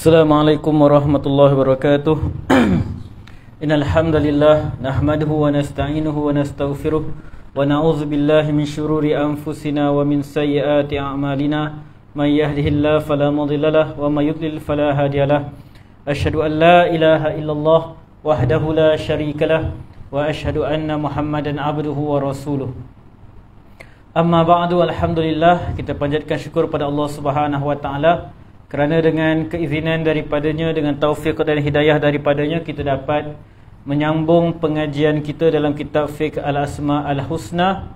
Assalamualaikum warahmatullahi wabarakatuh. Innal hamdalillah nahmaduhu wa nasta'inuhu wa nastaghfiruh wa na'udzu billahi min shururi anfusina wa min sayyiati a'malina. May yahdihillahu fala mudhillalah wa may yudlil fala hadiyalah. Asyhadu an la ilaha illallah wahdahu la syarikalah wa asyhadu anna Muhammadan abduhu wa rasuluh. Amma ba'du, alhamdulillah, kita panjatkan syukur pada Allah Subhanahu wa taala kerana dengan keizinan daripadanya, dengan taufik dan hidayah daripadanya, kita dapat menyambung pengajian kita dalam kitab Fiqh Al-Asma' Al-Husna.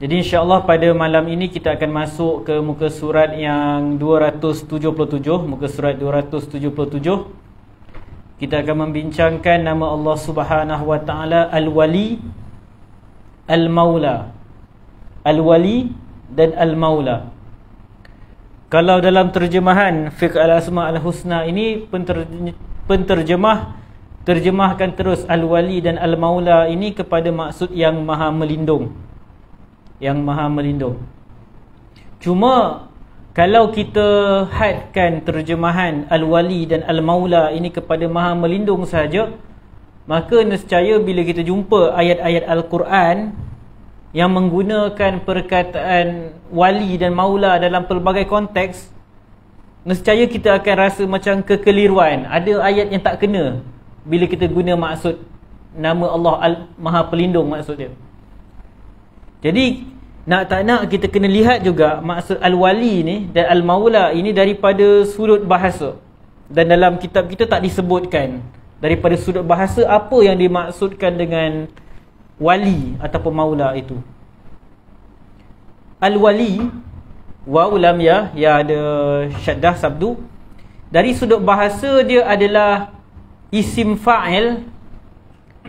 Jadi insya-Allah pada malam ini kita akan masuk ke muka surat yang 277, muka surat 277. Kita akan membincangkan nama Allah Subhanahu wa taala Al-Wali, Al-Maula. Al-Wali dan Al-Maula. Kalau dalam terjemahan Fiqh Al-Asma' Al-Husna ini, terjemahkan terus Al-Wali dan Al-Maula ini kepada maksud yang maha melindung. Yang maha melindung. Cuma kalau kita hadkan terjemahan Al-Wali dan Al-Maula ini kepada maha melindung saja, maka nescaya bila kita jumpa ayat-ayat Al-Quran yang menggunakan perkataan wali dan maula dalam pelbagai konteks, nescaya kita akan rasa macam kekeliruan. Ada ayat yang tak kena bila kita guna maksud nama Allah Maha Pelindung maksud dia. Jadi nak tak nak kita kena lihat juga maksud Al-Wali ni dan Al-Maula ini daripada sudut bahasa. Dan dalam kitab kita tak disebutkan daripada sudut bahasa apa yang dimaksudkan dengan wali ataupun maula itu. Al-Wali, waw lam ya, ada syaddah sabdu. Dari sudut bahasa dia adalah isim fa'il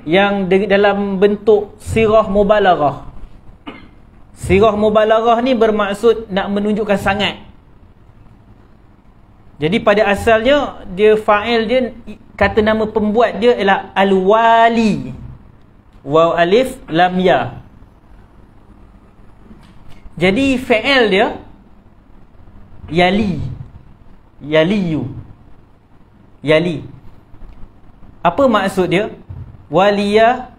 yang dalam bentuk sirah mubalaghah. Sirah mubalaghah ni bermaksud nak menunjukkan sangat. Jadi pada asalnya dia fa'il dia, kata nama pembuat dia ialah Al-Wali. Waw alif lam ya. Jadi fi'il dia yali. Yaliyu. Yali. Apa maksud dia? Waliya,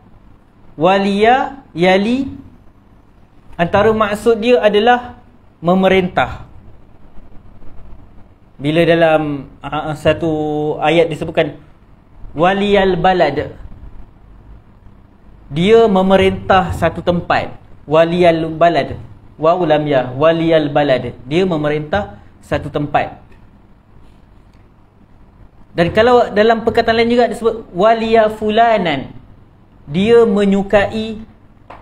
waliya, yali. Antara maksud dia adalah memerintah. Bila dalam satu ayat disebutkan waliyal balad, dia memerintah satu tempat. Waliyal balad, waw lam ya, waliyal balad, dia memerintah satu tempat. Dan kalau dalam perkataan lain juga disebut waliya fulanan, dia menyukai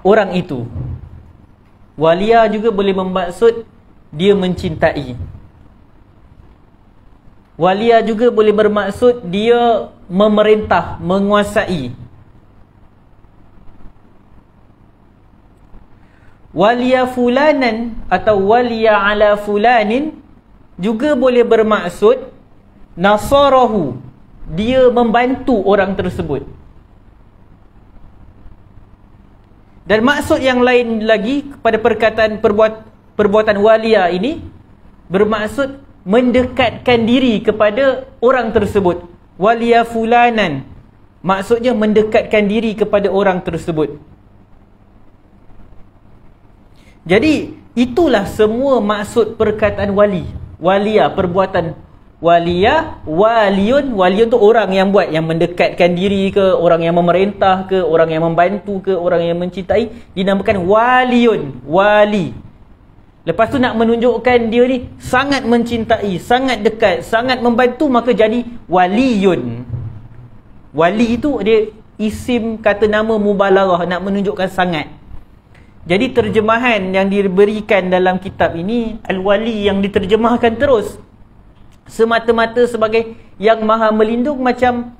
orang itu. Waliya juga boleh bermaksud dia mencintai. Waliya juga boleh bermaksud dia memerintah, menguasai. Waliya fulanan atau waliya ala fulanin juga boleh bermaksud nasarahu, dia membantu orang tersebut. Dan maksud yang lain lagi kepada perkataan perbuatan waliya ini bermaksud mendekatkan diri kepada orang tersebut. Waliya fulanan maksudnya mendekatkan diri kepada orang tersebut. Jadi itulah semua maksud perkataan wali. Waliya, perbuatan waliya, waliyun. Waliyun tu orang yang buat, yang mendekatkan diri ke, orang yang memerintah ke, orang yang membantu ke, orang yang mencintai, dinamakan waliyun, wali. Lepas tu nak menunjukkan dia ni sangat mencintai, sangat dekat, sangat membantu, maka jadi waliyun. Wali itu dia isim kata nama mubalaghah, nak menunjukkan sangat. Jadi terjemahan yang diberikan dalam kitab ini, Al-Wali yang diterjemahkan terus semata-mata sebagai yang maha melindung, macam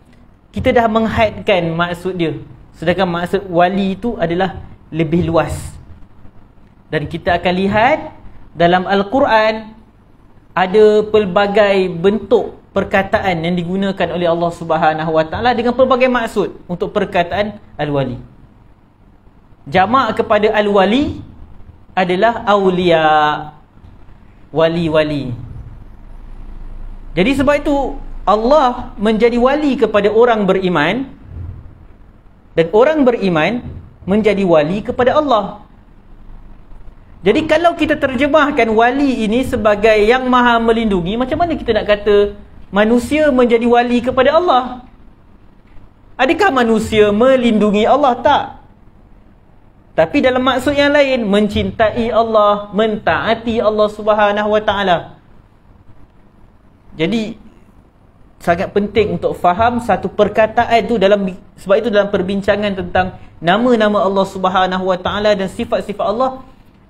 kita dah menghadkan maksud dia. Sedangkan maksud wali itu adalah lebih luas. Dan kita akan lihat dalam Al-Quran ada pelbagai bentuk perkataan yang digunakan oleh Allah Subhanahu Wa Taala dengan pelbagai maksud untuk perkataan Al-Wali. Jamak kepada Al-Wali adalah awliya, wali-wali. Jadi sebab itu Allah menjadi wali kepada orang beriman, dan orang beriman menjadi wali kepada Allah. Jadi kalau kita terjemahkan wali ini sebagai yang maha melindungi, macam mana kita nak kata manusia menjadi wali kepada Allah? Adakah manusia melindungi Allah? Tak. Tapi dalam maksud yang lain, mencintai Allah, mentaati Allah Subhanahu Wa Taala. Jadi sangat penting untuk faham satu perkataan tu sebab itu dalam perbincangan tentang nama-nama Allah Subhanahu Wa Taala dan sifat-sifat Allah,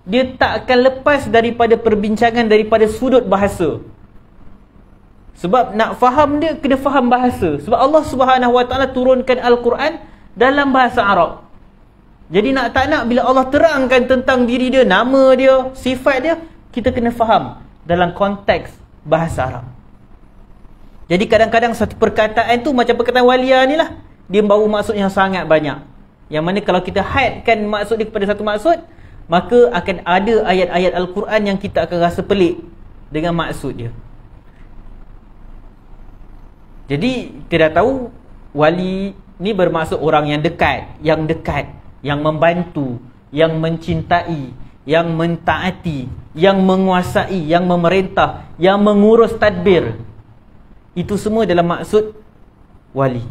dia tak akan lepas daripada perbincangan daripada sudut bahasa. Sebab nak faham dia kena faham bahasa. Sebab Allah Subhanahu Wa Taala turunkan Al-Quran dalam bahasa Arab. Jadi tak nak bila Allah terangkan tentang diri dia, nama dia, sifat dia, kita kena faham dalam konteks bahasa Arab. Jadi kadang-kadang satu perkataan tu macam perkataan walia ni lah, dia membawa maksud yang sangat banyak. Yang mana kalau kita hadkan maksud dia kepada satu maksud, maka akan ada ayat-ayat Al-Quran yang kita akan rasa pelik dengan maksud dia. Jadi kita dah tahu wali ni bermaksud orang yang dekat, yang membantu, yang mencintai, yang mentaati, yang menguasai, yang memerintah, yang mengurus tadbir. Itu semua dalam maksud wali.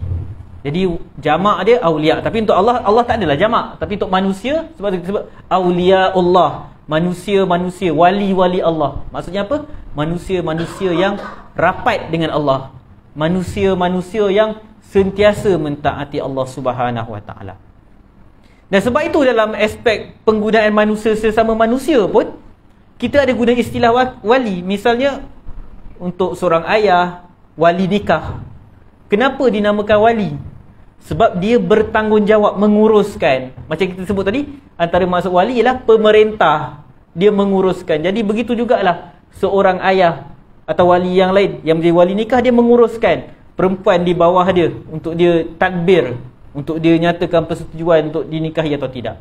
Jadi jamak dia awliya. Tapi untuk Allah tak adalah jamak. Tapi untuk manusia, sebab itu disebut awliya Allah, manusia-manusia, wali-wali Allah. Maksudnya apa? Manusia-manusia yang rapat dengan Allah, manusia-manusia yang sentiasa mentaati Allah Subhanahu Wa Taala. Dan sebab itu dalam aspek penggunaan manusia sesama manusia pun, kita ada guna istilah wali. Misalnya untuk seorang ayah, wali nikah. Kenapa dinamakan wali? Sebab dia bertanggungjawab menguruskan. Macam kita sebut tadi, antara maksud wali ialah pemerintah. Dia menguruskan. Jadi begitu jugalah seorang ayah atau wali yang lain yang menjadi wali nikah, dia menguruskan perempuan di bawah dia untuk dia tadbir, untuk dia nyatakan persetujuan untuk dinikahi atau tidak.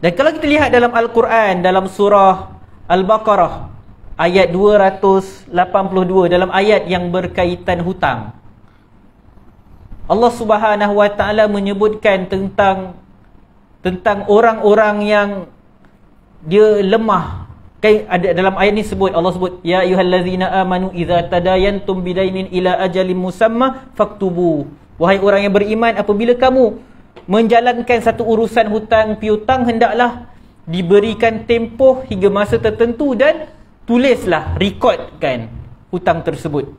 Dan kalau kita lihat dalam Al-Quran, dalam surah Al-Baqarah ayat 282, dalam ayat yang berkaitan hutang, Allah Subhanahu Wa Taala menyebutkan tentang orang-orang yang dia lemah. Ada dalam ayat ni Allah sebut, ya ayyuhallazina amanu idza tadayantum bidainin ila ajalin musamma faktubu. Wahai orang yang beriman, apabila kamu menjalankan satu urusan hutang piutang, hendaklah diberikan tempoh hingga masa tertentu dan tulislah, rekodkan hutang tersebut.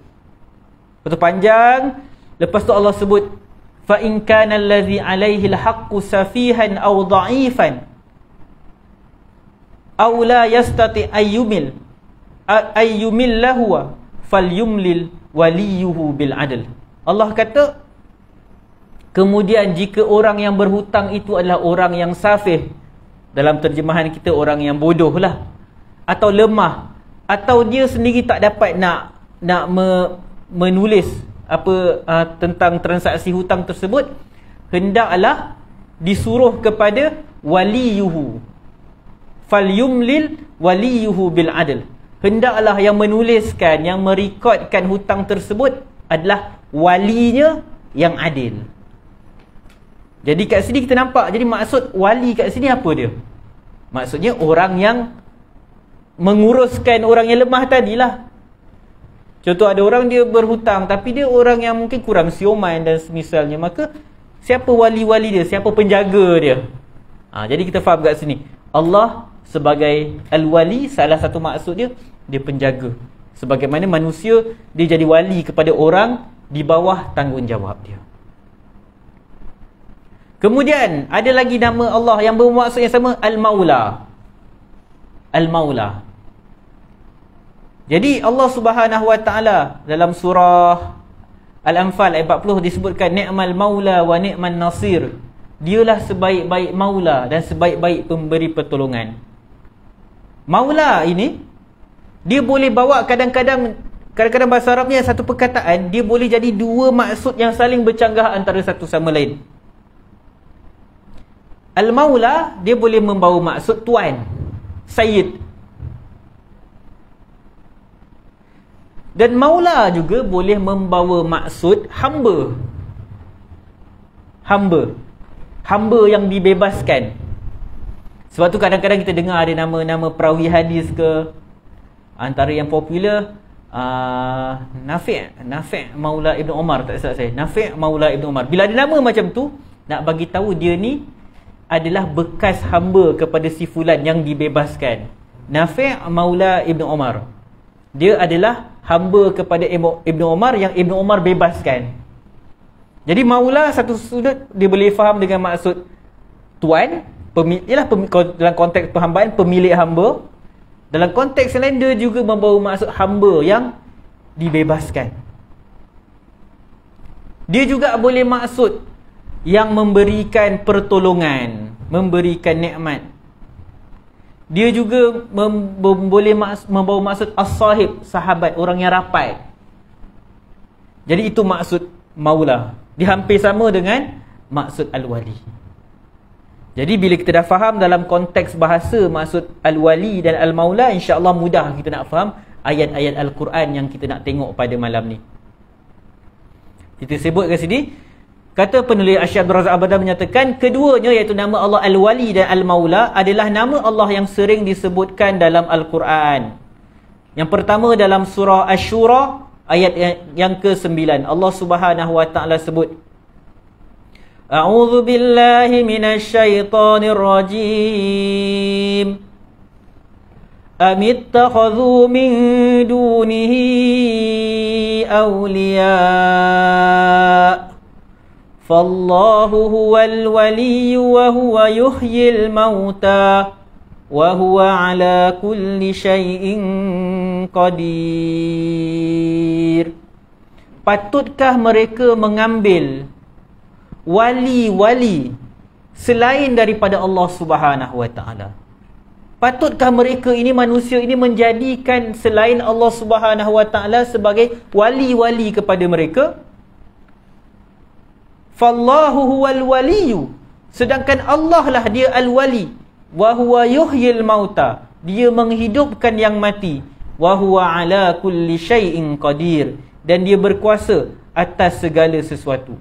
Betul panjang. Lepas tu Allah sebut, fa in kana allazi alaihi alhaqqu safihan aw dha'ifan aw la yastati ayyumil lahu falyumlil waliyuhu bil adl. Allah kata, kemudian jika orang yang berhutang itu adalah orang yang safih, dalam terjemahan kita orang yang bodoh lah, atau lemah, atau dia sendiri tak dapat nak menulis tentang transaksi hutang tersebut, hendaklah disuruh kepada waliyuhu, falyumlil waliyuhu bil adl. Hendaklah yang menuliskan, yang merekodkan hutang tersebut adalah walinya yang adil. Jadi kat sini kita nampak, jadi maksud wali kat sini apa dia? Maksudnya orang yang menguruskan orang yang lemah tadilah. Contoh, ada orang dia berhutang tapi dia orang yang mungkin kurang sioman dan semisalnya, maka siapa wali-wali dia? Siapa penjaga dia? Jadi kita faham kat sini, Allah sebagai al-wali, salah satu maksud dia penjaga. Sebagaimana manusia dia jadi wali kepada orang di bawah tanggungjawab dia. Kemudian ada lagi nama Allah yang bermaksud yang sama, Al-Maula. Al-Maula. Jadi Allah Subhanahu Wa Taala dalam surah Al-Anfal ayat 40 disebutkan, ni'mal maula wa ni'man nasir. Dialah sebaik-baik maula dan sebaik-baik pemberi pertolongan. Maula ini, dia boleh bawa kadang-kadang bahasa Arabnya satu perkataan, dia boleh jadi dua maksud yang saling bercanggah antara satu sama lain. Al-Maula, dia boleh membawa maksud tuan, Sayyid. Dan Maula juga boleh membawa maksud hamba. Hamba yang dibebaskan. Sebab tu kadang-kadang kita dengar ada nama-nama perawi hadis ke, antara yang popular, Nafi' Maula Ibn Umar, tak salah saya, Nafi' Maula Ibn Umar. Bila ada nama macam tu, nak bagi tahu dia ni adalah bekas hamba kepada si fulan yang dibebaskan. Nafi' Maula Ibn Umar, dia adalah hamba kepada Ibn Umar yang Ibn Umar bebaskan. Jadi maula satu sudut dia boleh faham dengan maksud tuan, dalam konteks perhambaan, pemilik hamba. Dalam konteks lain dia juga membawa maksud hamba yang dibebaskan. Dia juga boleh maksud yang memberikan pertolongan, memberikan nikmat. Dia juga boleh membawa maksud as-sahib, sahabat, orang yang rapat. Jadi itu maksud maula. Dia hampir sama dengan maksud al-wali. Jadi bila kita dah faham dalam konteks bahasa maksud al-wali dan al-maula, insya-Allah mudah kita nak faham ayat-ayat al-Quran yang kita nak tengok pada malam ni. Kita sebut kat sini, kata penulis Asy-Syaikh Abdul Razak Al-Badar menyatakan, keduanya iaitu nama Allah Al-Wali dan Al-Maula adalah nama Allah yang sering disebutkan dalam Al-Quran. Yang pertama dalam surah Asy-Syura ayat yang ke-9. Allah Subhanahu wa taala sebut, A'udzu billahi minasyaitonir rajim. Amittakhadhu min dunihi awliya. Fallahu huwal waliyyu wa huwa yuhyil mauta wa huwa ala kulli syai'in qadir. Patutkah mereka mengambil wali-wali selain daripada Allah Subhanahu wa taala? Patutkah mereka ini, manusia ini, menjadikan selain Allah Subhanahu wa taala sebagai wali-wali kepada mereka? Fallahu huwal waliyyu, sedangkan Allah lah dia al-wali, wa huwa yuhyil mauta, dia menghidupkan yang mati, wa huwa ala kulli syai'in qadir, dan dia berkuasa atas segala sesuatu.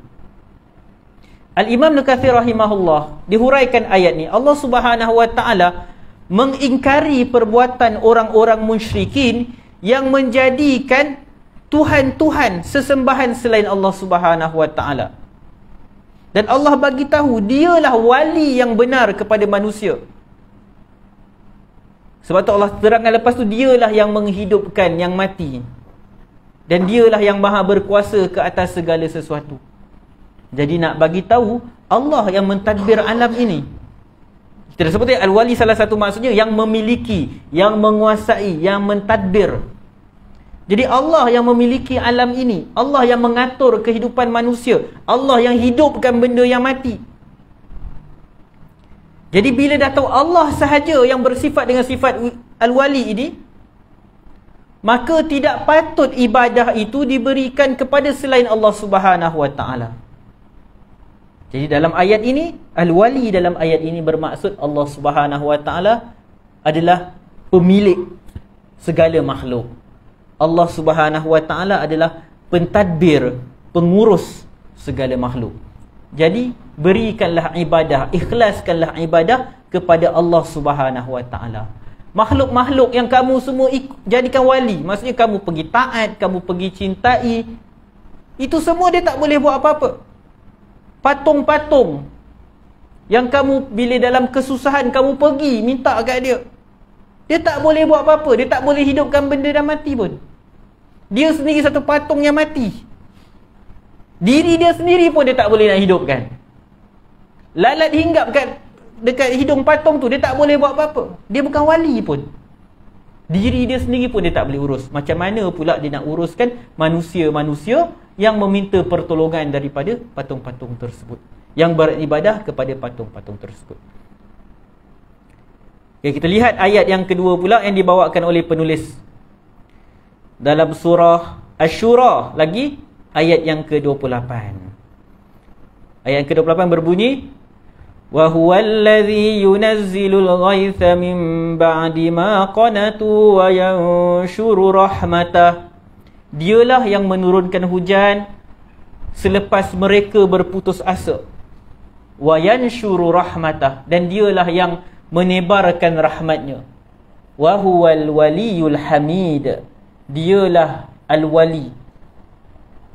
Al-Imam Ibn Katsir rahimahullah dihuraikan ayat ni, Allah Subhanahu wa taala mengingkari perbuatan orang-orang musyrikin yang menjadikan tuhan-tuhan, sesembahan selain Allah Subhanahu wa taala. Dan Allah bagi tahu dialah wali yang benar kepada manusia. Sebab tu Allah terangkan lepas tu, dialah yang menghidupkan yang mati, dan dialah yang maha berkuasa ke atas segala sesuatu. Jadi nak bagi tahu Allah yang mentadbir alam ini. Kita dah sebut al-wali, salah satu maksudnya yang memiliki, yang menguasai, yang mentadbir. Jadi Allah yang memiliki alam ini, Allah yang mengatur kehidupan manusia, Allah yang hidupkan benda yang mati. Jadi bila dah tahu Allah sahaja yang bersifat dengan sifat al-wali ini, maka tidak patut ibadah itu diberikan kepada selain Allah Subhanahu wa taala. Jadi dalam ayat ini, al-wali dalam ayat ini bermaksud Allah Subhanahu wa taala adalah pemilik segala makhluk. Allah Subhanahu wa taala adalah pentadbir, pengurus segala makhluk. Jadi berikanlah ibadah, ikhlaskanlah ibadah kepada Allah Subhanahu wa taala. Makhluk-makhluk yang kamu semua jadikan wali, maksudnya kamu pergi taat, kamu pergi cintai, itu semua dia tak boleh buat apa-apa. Patung-patung yang kamu bila dalam kesusahan kamu pergi minta kat dia, dia tak boleh buat apa-apa. Dia tak boleh hidupkan benda dah mati pun. Dia sendiri satu patung yang mati. Diri dia sendiri pun dia tak boleh nak hidupkan. Lalat hinggap dekat hidung patung tu, dia tak boleh buat apa-apa. Dia bukan wali pun. Diri dia sendiri pun dia tak boleh urus. Macam mana pula dia nak uruskan manusia-manusia yang meminta pertolongan daripada patung-patung tersebut? yang beribadah kepada patung-patung tersebut. Okay, kita lihat ayat yang kedua pula yang dibawakan oleh penulis dalam surah Asy-Syura, lagi ayat yang ke-28. Ayat yang ke-28 berbunyi, wa huwallazi yunazzilul ghaitha min ba'di ma qanatu wa yanshuru rahmatah. Dialah yang menurunkan hujan selepas mereka berputus asa. Wa yanshuru rahmatah, dan dialah yang menebarkan rahmatnya. Wa huwal waliyul hamid, dialah al-wali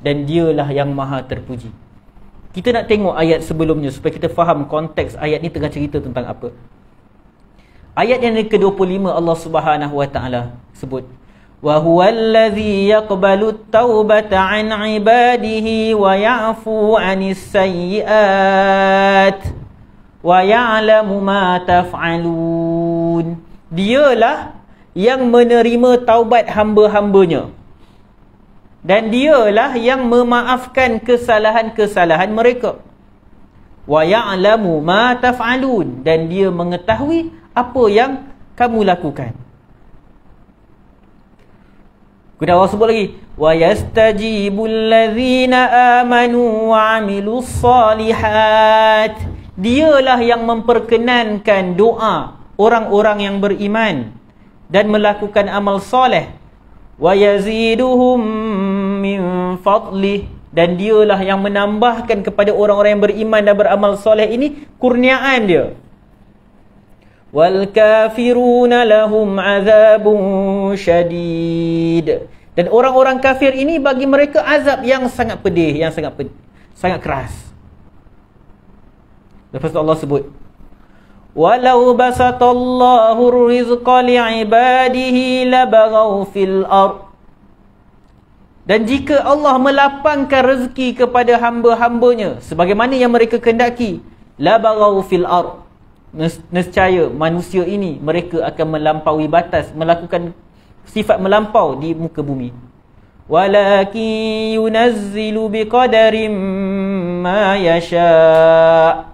dan dialah yang maha terpuji. Kita nak tengok ayat sebelumnya supaya kita faham konteks ayat ni tengah cerita tentang apa. Ayat yang ke-25 Allah Subhanahu wa taala sebut, wa huwallazi yaqbalu at-taubata 'an 'ibadihi wa ya'fu 'anis sayyi'at wa ya'lamu ma taf'alun. Dialah yang menerima taubat hamba-hambanya, dan dialah yang memaafkan kesalahan-kesalahan mereka. Wa ya'lamu ma taf'alun, dan dia mengetahui apa yang kamu lakukan. Kemudian Allah sebut lagi, wa yastajibul ladzina amanu wa 'amilus solihat. Dialah yang memperkenankan doa orang-orang yang beriman dan melakukan amal soleh. Wa yaziduhum min fadlih, dan dialah yang menambahkan kepada orang-orang yang beriman dan beramal soleh ini kurniaan dia. Wal kafiruna lahum azabun syadid, dan orang-orang kafir ini bagi mereka azab yang sangat pedih, yang sangat keras. Lepas tu Allah sebut, walau basatallahu rizqa li'ibadihi labaghaw fil ard. Dan jika Allah melapangkan rezeki kepada hamba-hambanya sebagaimana yang mereka kehendaki, labaghaw fil ard, nescaya manusia ini mereka akan melampaui batas, melakukan sifat melampau di muka bumi. Walakin yunazzilu biqadarin ma yasha',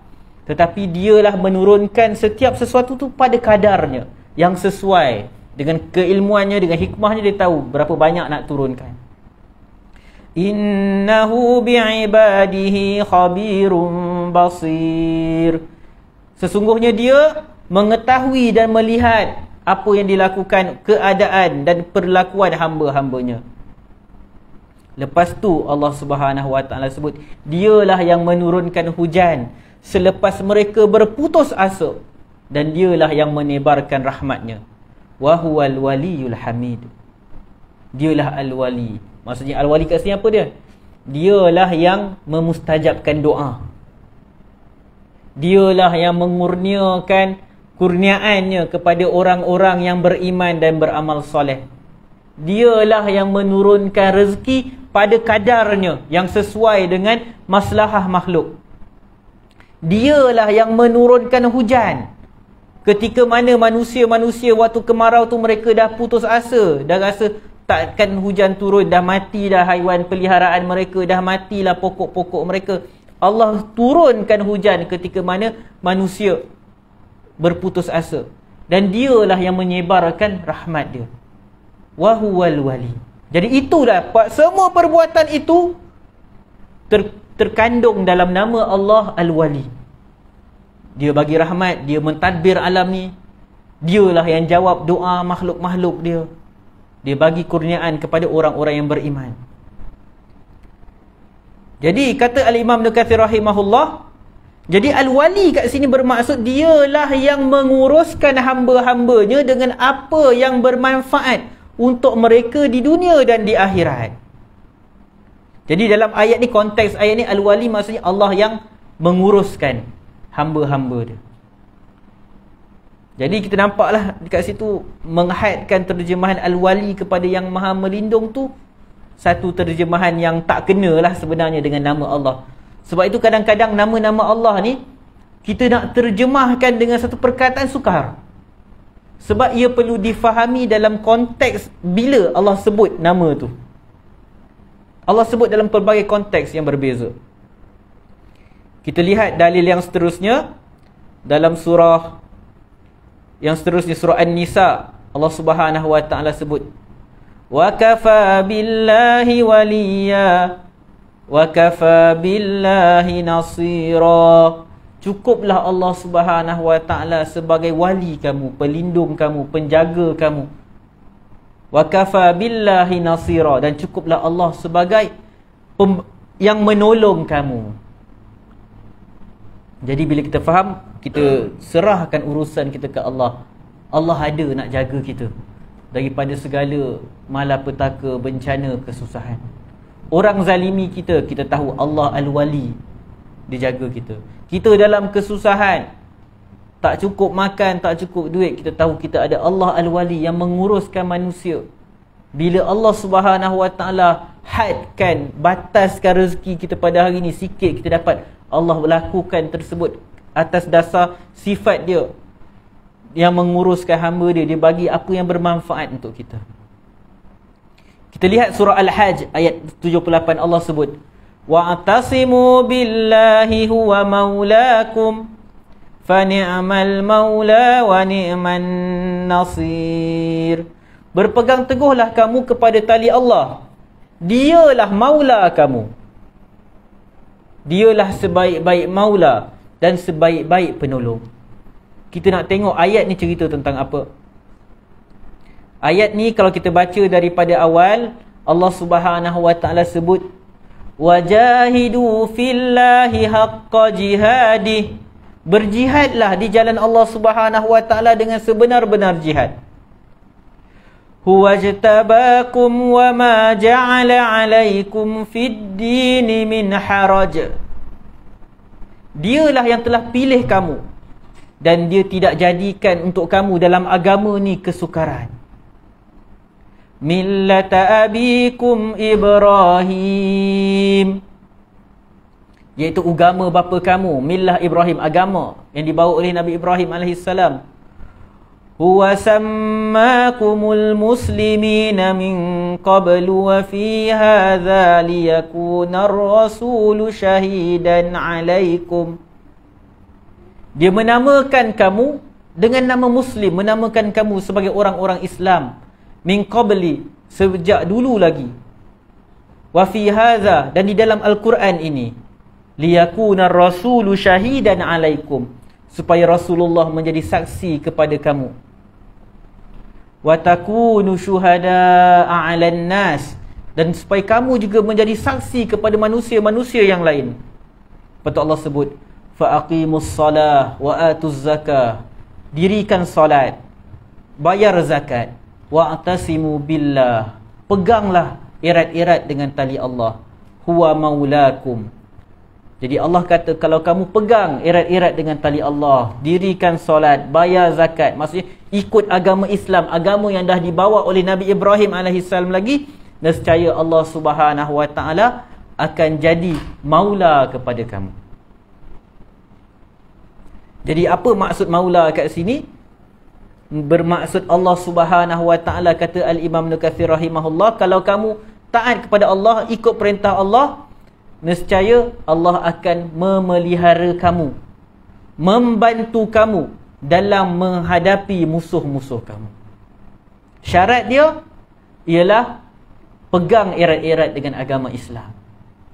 tetapi dialah menurunkan setiap sesuatu tu pada kadarnya yang sesuai dengan keilmuannya, dengan hikmahnya. Dia tahu berapa banyak nak turunkan. Innahu bi'ibadihi khabirun basir. Sesungguhnya dia mengetahui dan melihat apa yang dilakukan, keadaan dan perlakuan hamba-hambanya. Lepas tu Allah Subhanahu wa taala sebut, dialah yang menurunkan hujan selepas mereka berputus asa, dan dialah yang menebarkan rahmatnya. Wa huwal waliyul hamid, dialah al-wali. Maksudnya al-wali kat sini apa dia? Dialah yang memustajabkan doa, dialah yang mengurniakan kurniaannya kepada orang-orang yang beriman dan beramal soleh. Dialah yang menurunkan rezeki pada kadarnya yang sesuai dengan maslahah makhluk. Dialah yang menurunkan hujan ketika mana manusia-manusia waktu kemarau tu mereka dah putus asa, dah rasa takkan hujan turun, dah mati dah haiwan peliharaan mereka, dah matilah pokok-pokok mereka. Allah turunkan hujan ketika mana manusia berputus asa, dan dialah yang menyebarkan rahmat dia. Wa huwal wali. Jadi itulah semua perbuatan itu terkandung dalam nama Allah Al-Wali. Dia bagi rahmat, dia mentadbir alam ni, dialah yang jawab doa makhluk-makhluk dia. Dia bagi kurniaan kepada orang-orang yang beriman. Jadi kata Al-Imam Ibn Katsir rahimahullah, jadi Al-Wali kat sini bermaksud dialah yang menguruskan hamba-hambanya dengan apa yang bermanfaat untuk mereka di dunia dan di akhirat. Jadi dalam ayat ni, konteks ayat ni, Al-Wali maksudnya Allah yang menguruskan hamba-hamba dia. Jadi kita nampaklah dekat situ menghadkan terjemahan Al-Wali kepada yang Maha Melindung tu satu terjemahan yang tak kenalah sebenarnya dengan nama Allah. Sebab itu kadang-kadang nama-nama Allah ni kita nak terjemahkan dengan satu perkataan sukar. Sebab ia perlu difahami dalam konteks bila Allah sebut nama tu. Allah sebut dalam pelbagai konteks yang berbeza. Kita lihat dalil yang seterusnya dalam surah yang seterusnya, surah An-Nisa. Allah Subhanahu wa taala sebut, wa kafa billahi waliya wa kafa billahi nasira. Cukuplah Allah Subhanahu wa taala sebagai wali kamu, pelindung kamu, penjaga kamu. Wa kafa billahi nasira, dan cukuplah Allah sebagai yang menolong kamu. Jadi bila kita faham, kita serahkan urusan kita ke Allah. Allah ada nak jaga kita daripada segala malapetaka, bencana, kesusahan. Orang zalimi kita, kita tahu Allah Al-Wali, dia jaga kita. Kita dalam kesusahan, tak cukup makan, tak cukup duit, kita tahu kita ada Allah Al-Wali yang menguruskan manusia. Bila Allah Subhanahu wa taala hadkan, bataskan rezeki kita pada hari ni, sikit kita dapat, Allah lakukan tersebut atas dasar sifat dia yang menguruskan hamba dia. Dia bagi apa yang bermanfaat untuk kita. Kita lihat surah Al-Hajj ayat 78, Allah sebut, wa'tasimu billahi huwa maulakum fani'mal maula wa ni'man nasir. Berpegang teguhlah kamu kepada tali Allah, dialah maula kamu, dialah sebaik-baik maula dan sebaik-baik penolong. Kita nak tengok ayat ni cerita tentang apa. Ayat ni kalau kita baca daripada awal, Allah Subhanahu wa taala sebut, wajahidu fillahi haqqa jihadih. Berjihadlah di jalan Allah Subhanahu wa taala dengan sebenar-benar jihad. Huwajtabakum wa ma ja'ala 'alaikum fid din min haraj. Dialah yang telah pilih kamu dan dia tidak jadikan untuk kamu dalam agama ni kesukaran. Millata abikum Ibrahim, iaitu agama bapa kamu, millah Ibrahim, agama yang dibawa oleh Nabi Ibrahim alaihissalam. Huwa sammakumul muslimina min qablu wa fi hadha liyakuna ar-rasulu syahidan alaikum. Dia menamakan kamu dengan nama Muslim, menamakan kamu sebagai orang-orang Islam. Min qabli, sejak dulu lagi. Wa fi hadha, dan di dalam Al-Quran ini, liyakuna ar-rasulu syahidan alaikum, supaya Rasulullah menjadi saksi kepada kamu. Wa takunu syuhada'a 'alan nas, dan supaya kamu juga menjadi saksi kepada manusia-manusia yang lain. Lepas Allah sebut, fa'aqimus salah wa atuz zakah, dirikan salat, bayar zakat, wa'tasimu billah, peganglah erat-erat dengan tali Allah, huwa maulakum. Jadi Allah kata, kalau kamu pegang erat-erat dengan tali Allah, dirikan solat, bayar zakat, maksudnya ikut agama Islam, agama yang dah dibawa oleh Nabi Ibrahim alaihissalam lagi, nescaya Allah Subhanahu wa taala akan jadi maula kepada kamu. Jadi apa maksud maula kat sini? Bermaksud Allah Subhanahu wa taala, kata Al-Imam Ibn Katsir rahimahullah, kalau kamu taat kepada Allah, ikut perintah Allah, nescaya Allah akan memelihara kamu, membantu kamu dalam menghadapi musuh-musuh kamu. Syarat dia ialah pegang erat-erat dengan agama Islam,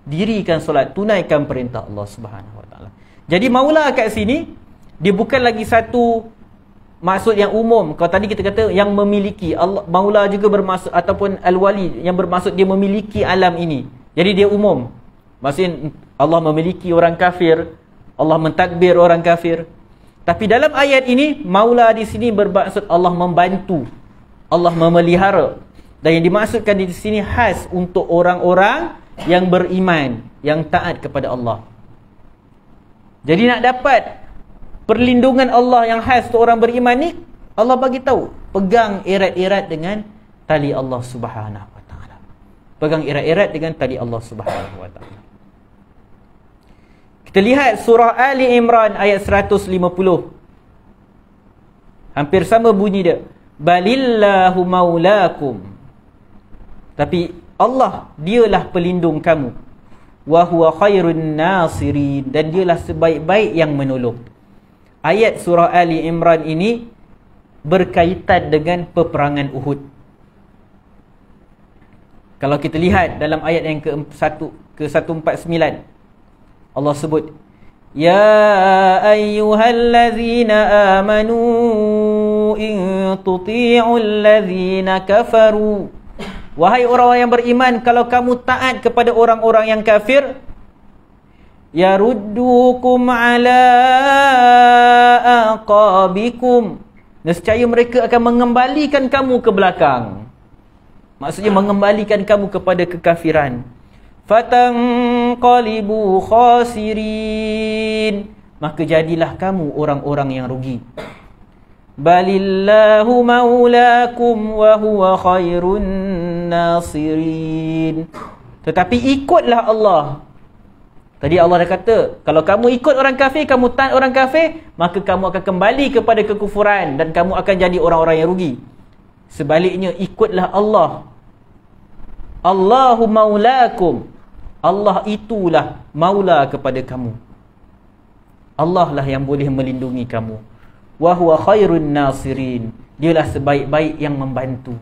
dirikan solat, tunaikan perintah Allah Subhanahu wa taala. Jadi maula kat sini dia bukan lagi satu maksud yang umum. Kalau tadi kita kata yang memiliki, Allah maula juga bermaksud, ataupun al-wali yang bermaksud dia memiliki alam ini. Jadi dia umum. Maksudnya Allah memiliki orang kafir, Allah mentadbir orang kafir. Tapi dalam ayat ini, maula di sini bermaksud Allah membantu, Allah memelihara. Dan yang dimaksudkan di sini khas untuk orang-orang yang beriman, yang taat kepada Allah. Jadi nak dapat perlindungan Allah yang khas untuk orang beriman ni, Allah bagi tahu, pegang erat-erat dengan tali Allah Subhanahu wa taala. Pegang erat-erat dengan tali Allah Subhanahu wa taala. Kita lihat surah Ali Imran ayat 150. Hampir sama bunyi dia. Balillahu maulakum. Tapi Allah, dialah pelindung kamu. wa huwa khairun nasirin, dan dialah sebaik-baik yang menolong. Ayat surah Ali Imran ini berkaitan dengan peperangan Uhud. Kalau kita lihat dalam ayat yang ke-149, Allah sebut, ya ayyuhallazina amanu in tuti'ul ladzina kafaru, wahai orang-orang yang beriman, kalau kamu taat kepada orang-orang yang kafir, yaruddukum ala aqabikum, nescaya mereka akan mengembalikan kamu ke belakang. Maksudnya mengembalikan kamu kepada kekafiran. Fatanqalibu khasirin, maka jadilah kamu orang-orang yang rugi. Balillahu maulakum wa huwa khairun nasirin. Tetapi ikutlah Allah. Tadi Allah dah kata, kalau kamu ikut orang kafir, kamu taat orang kafir, maka kamu akan kembali kepada kekufuran dan kamu akan jadi orang-orang yang rugi. Sebaliknya, ikutlah Allah. Allahu maulakum. Allah itulah maula kepada kamu. Allah lah yang boleh melindungi kamu. Wa huwa khairun nasirin. Dialah sebaik-baik yang membantu.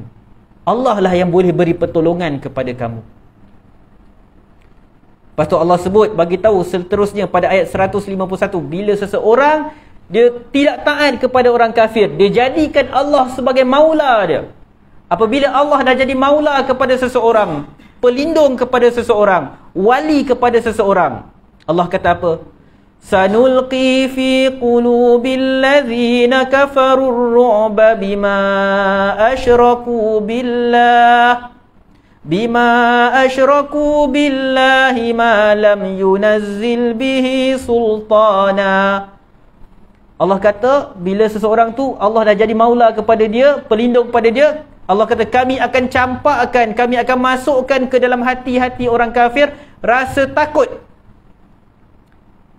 Allah lah yang boleh beri pertolongan kepada kamu. Lepas tu Allah sebut, bagi tahu seterusnya pada ayat 151, bila seseorang dia tidak taat kepada orang kafir, dia jadikan Allah sebagai maula dia. Apabila Allah dah jadi maula kepada seseorang, pelindung kepada seseorang, wali kepada seseorang, Allah kata apa? Sanulqi fi qulubil ladzina kafarur ru'ba bima asyraku billahi ma lam yunazzil bihi sultana. Allah kata, bila seseorang tu Allah dah jadi maula kepada dia, pelindung kepada dia, Allah kata, kami akan campakkan, kami akan masukkan ke dalam hati-hati orang kafir rasa takut,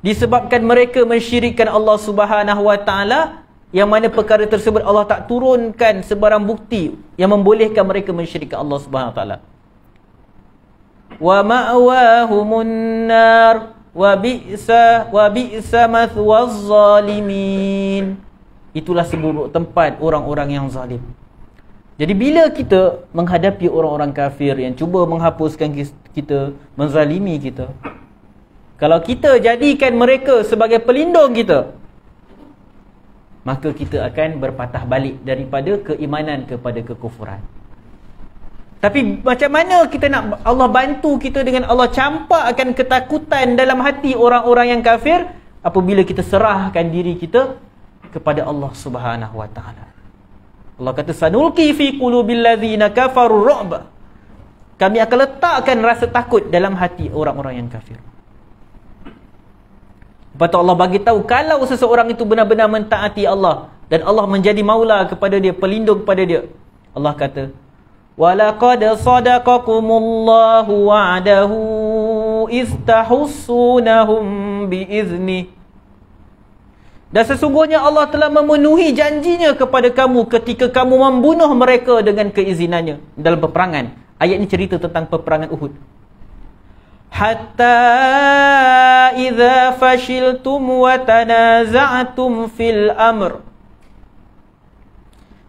disebabkan mereka mensyirikkan Allah Subhanahu wa taala, yang mana perkara tersebut Allah tak turunkan sebarang bukti yang membolehkan mereka mensyirikkan Allah Subhanahu wa taala. Wa ma'wahumun nar wa bi'sa mathwaz zalimin. Itulah seburuk tempat orang-orang yang zalim. Jadi bila kita menghadapi orang-orang kafir yang cuba menghapuskan kita, menzalimi kita, kalau kita jadikan mereka sebagai pelindung kita, maka kita akan berpatah balik daripada keimanan kepada kekufuran. Tapi macam mana kita nak Allah bantu kita dengan Allah campakkan ketakutan dalam hati orang-orang yang kafir apabila kita serahkan diri kita kepada Allah Subhanahu wa taala. Allah kata, sanulqi fi qulubil ladzina kafaru ru'ba. Kami akan letakkan rasa takut dalam hati orang-orang yang kafir. Lepas tu Allah bagi tahu, kalau seseorang itu benar-benar mentaati Allah dan Allah menjadi maula kepada dia, pelindung kepada dia, Allah kata, walaqad sadaqakumullahu wa'dahu istahussunahum biizni. Dan sesungguhnya Allah telah memenuhi janjinya kepada kamu ketika kamu membunuh mereka dengan keizinannya dalam peperangan. Ayat ini cerita tentang peperangan Uhud. Hatta idza fashiltum wa tanaza'tum fil amr.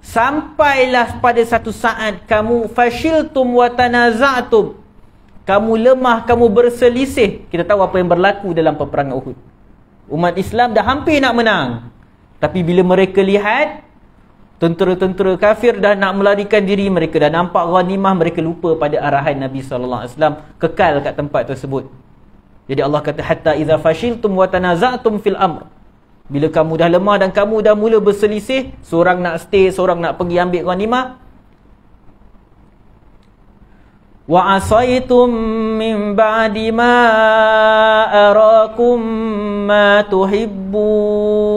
Sampailah pada satu saat kamu fashiltum wa tanaza'tum, kamu lemah, kamu berselisih. Kita tahu apa yang berlaku dalam peperangan Uhud. Umat Islam dah hampir nak menang, tapi bila mereka lihat tentera-tentera kafir dah nak melarikan diri, mereka dah nampak ghanimah, mereka lupa pada arahan Nabi SAW, kekal kat tempat tersebut. Jadi Allah kata, hatta idza fashiltum wa tanaza'tum fil amr. Bila kamu dah lemah dan kamu dah mula berselisih, seorang nak stay, seorang nak pergi ambil ghanimah, wa asaitum min ba'di ma arakum ma tuhibbun.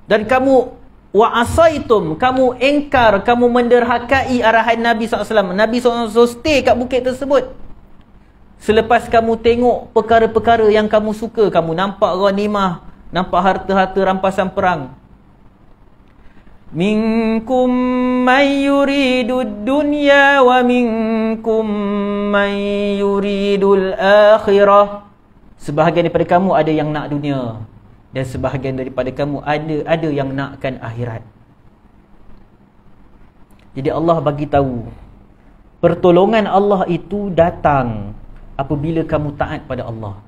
Dan kamu wa asaitum, kamu engkar, kamu menderhakai arahan Nabi SAW. Nabi SAW stay kat bukit tersebut. Selepas kamu tengok perkara-perkara yang kamu suka, kamu nampak ghanimah, nampak harta-harta rampasan perang. minkum man yuridud dunya wa minkum man yuridul akhirah. Sebahagian daripada kamu ada yang nak dunia, dan sebahagian daripada kamu ada yang nakkan akhirat. Jadi Allah bagi tahu, pertolongan Allah itu datang apabila kamu taat pada Allah.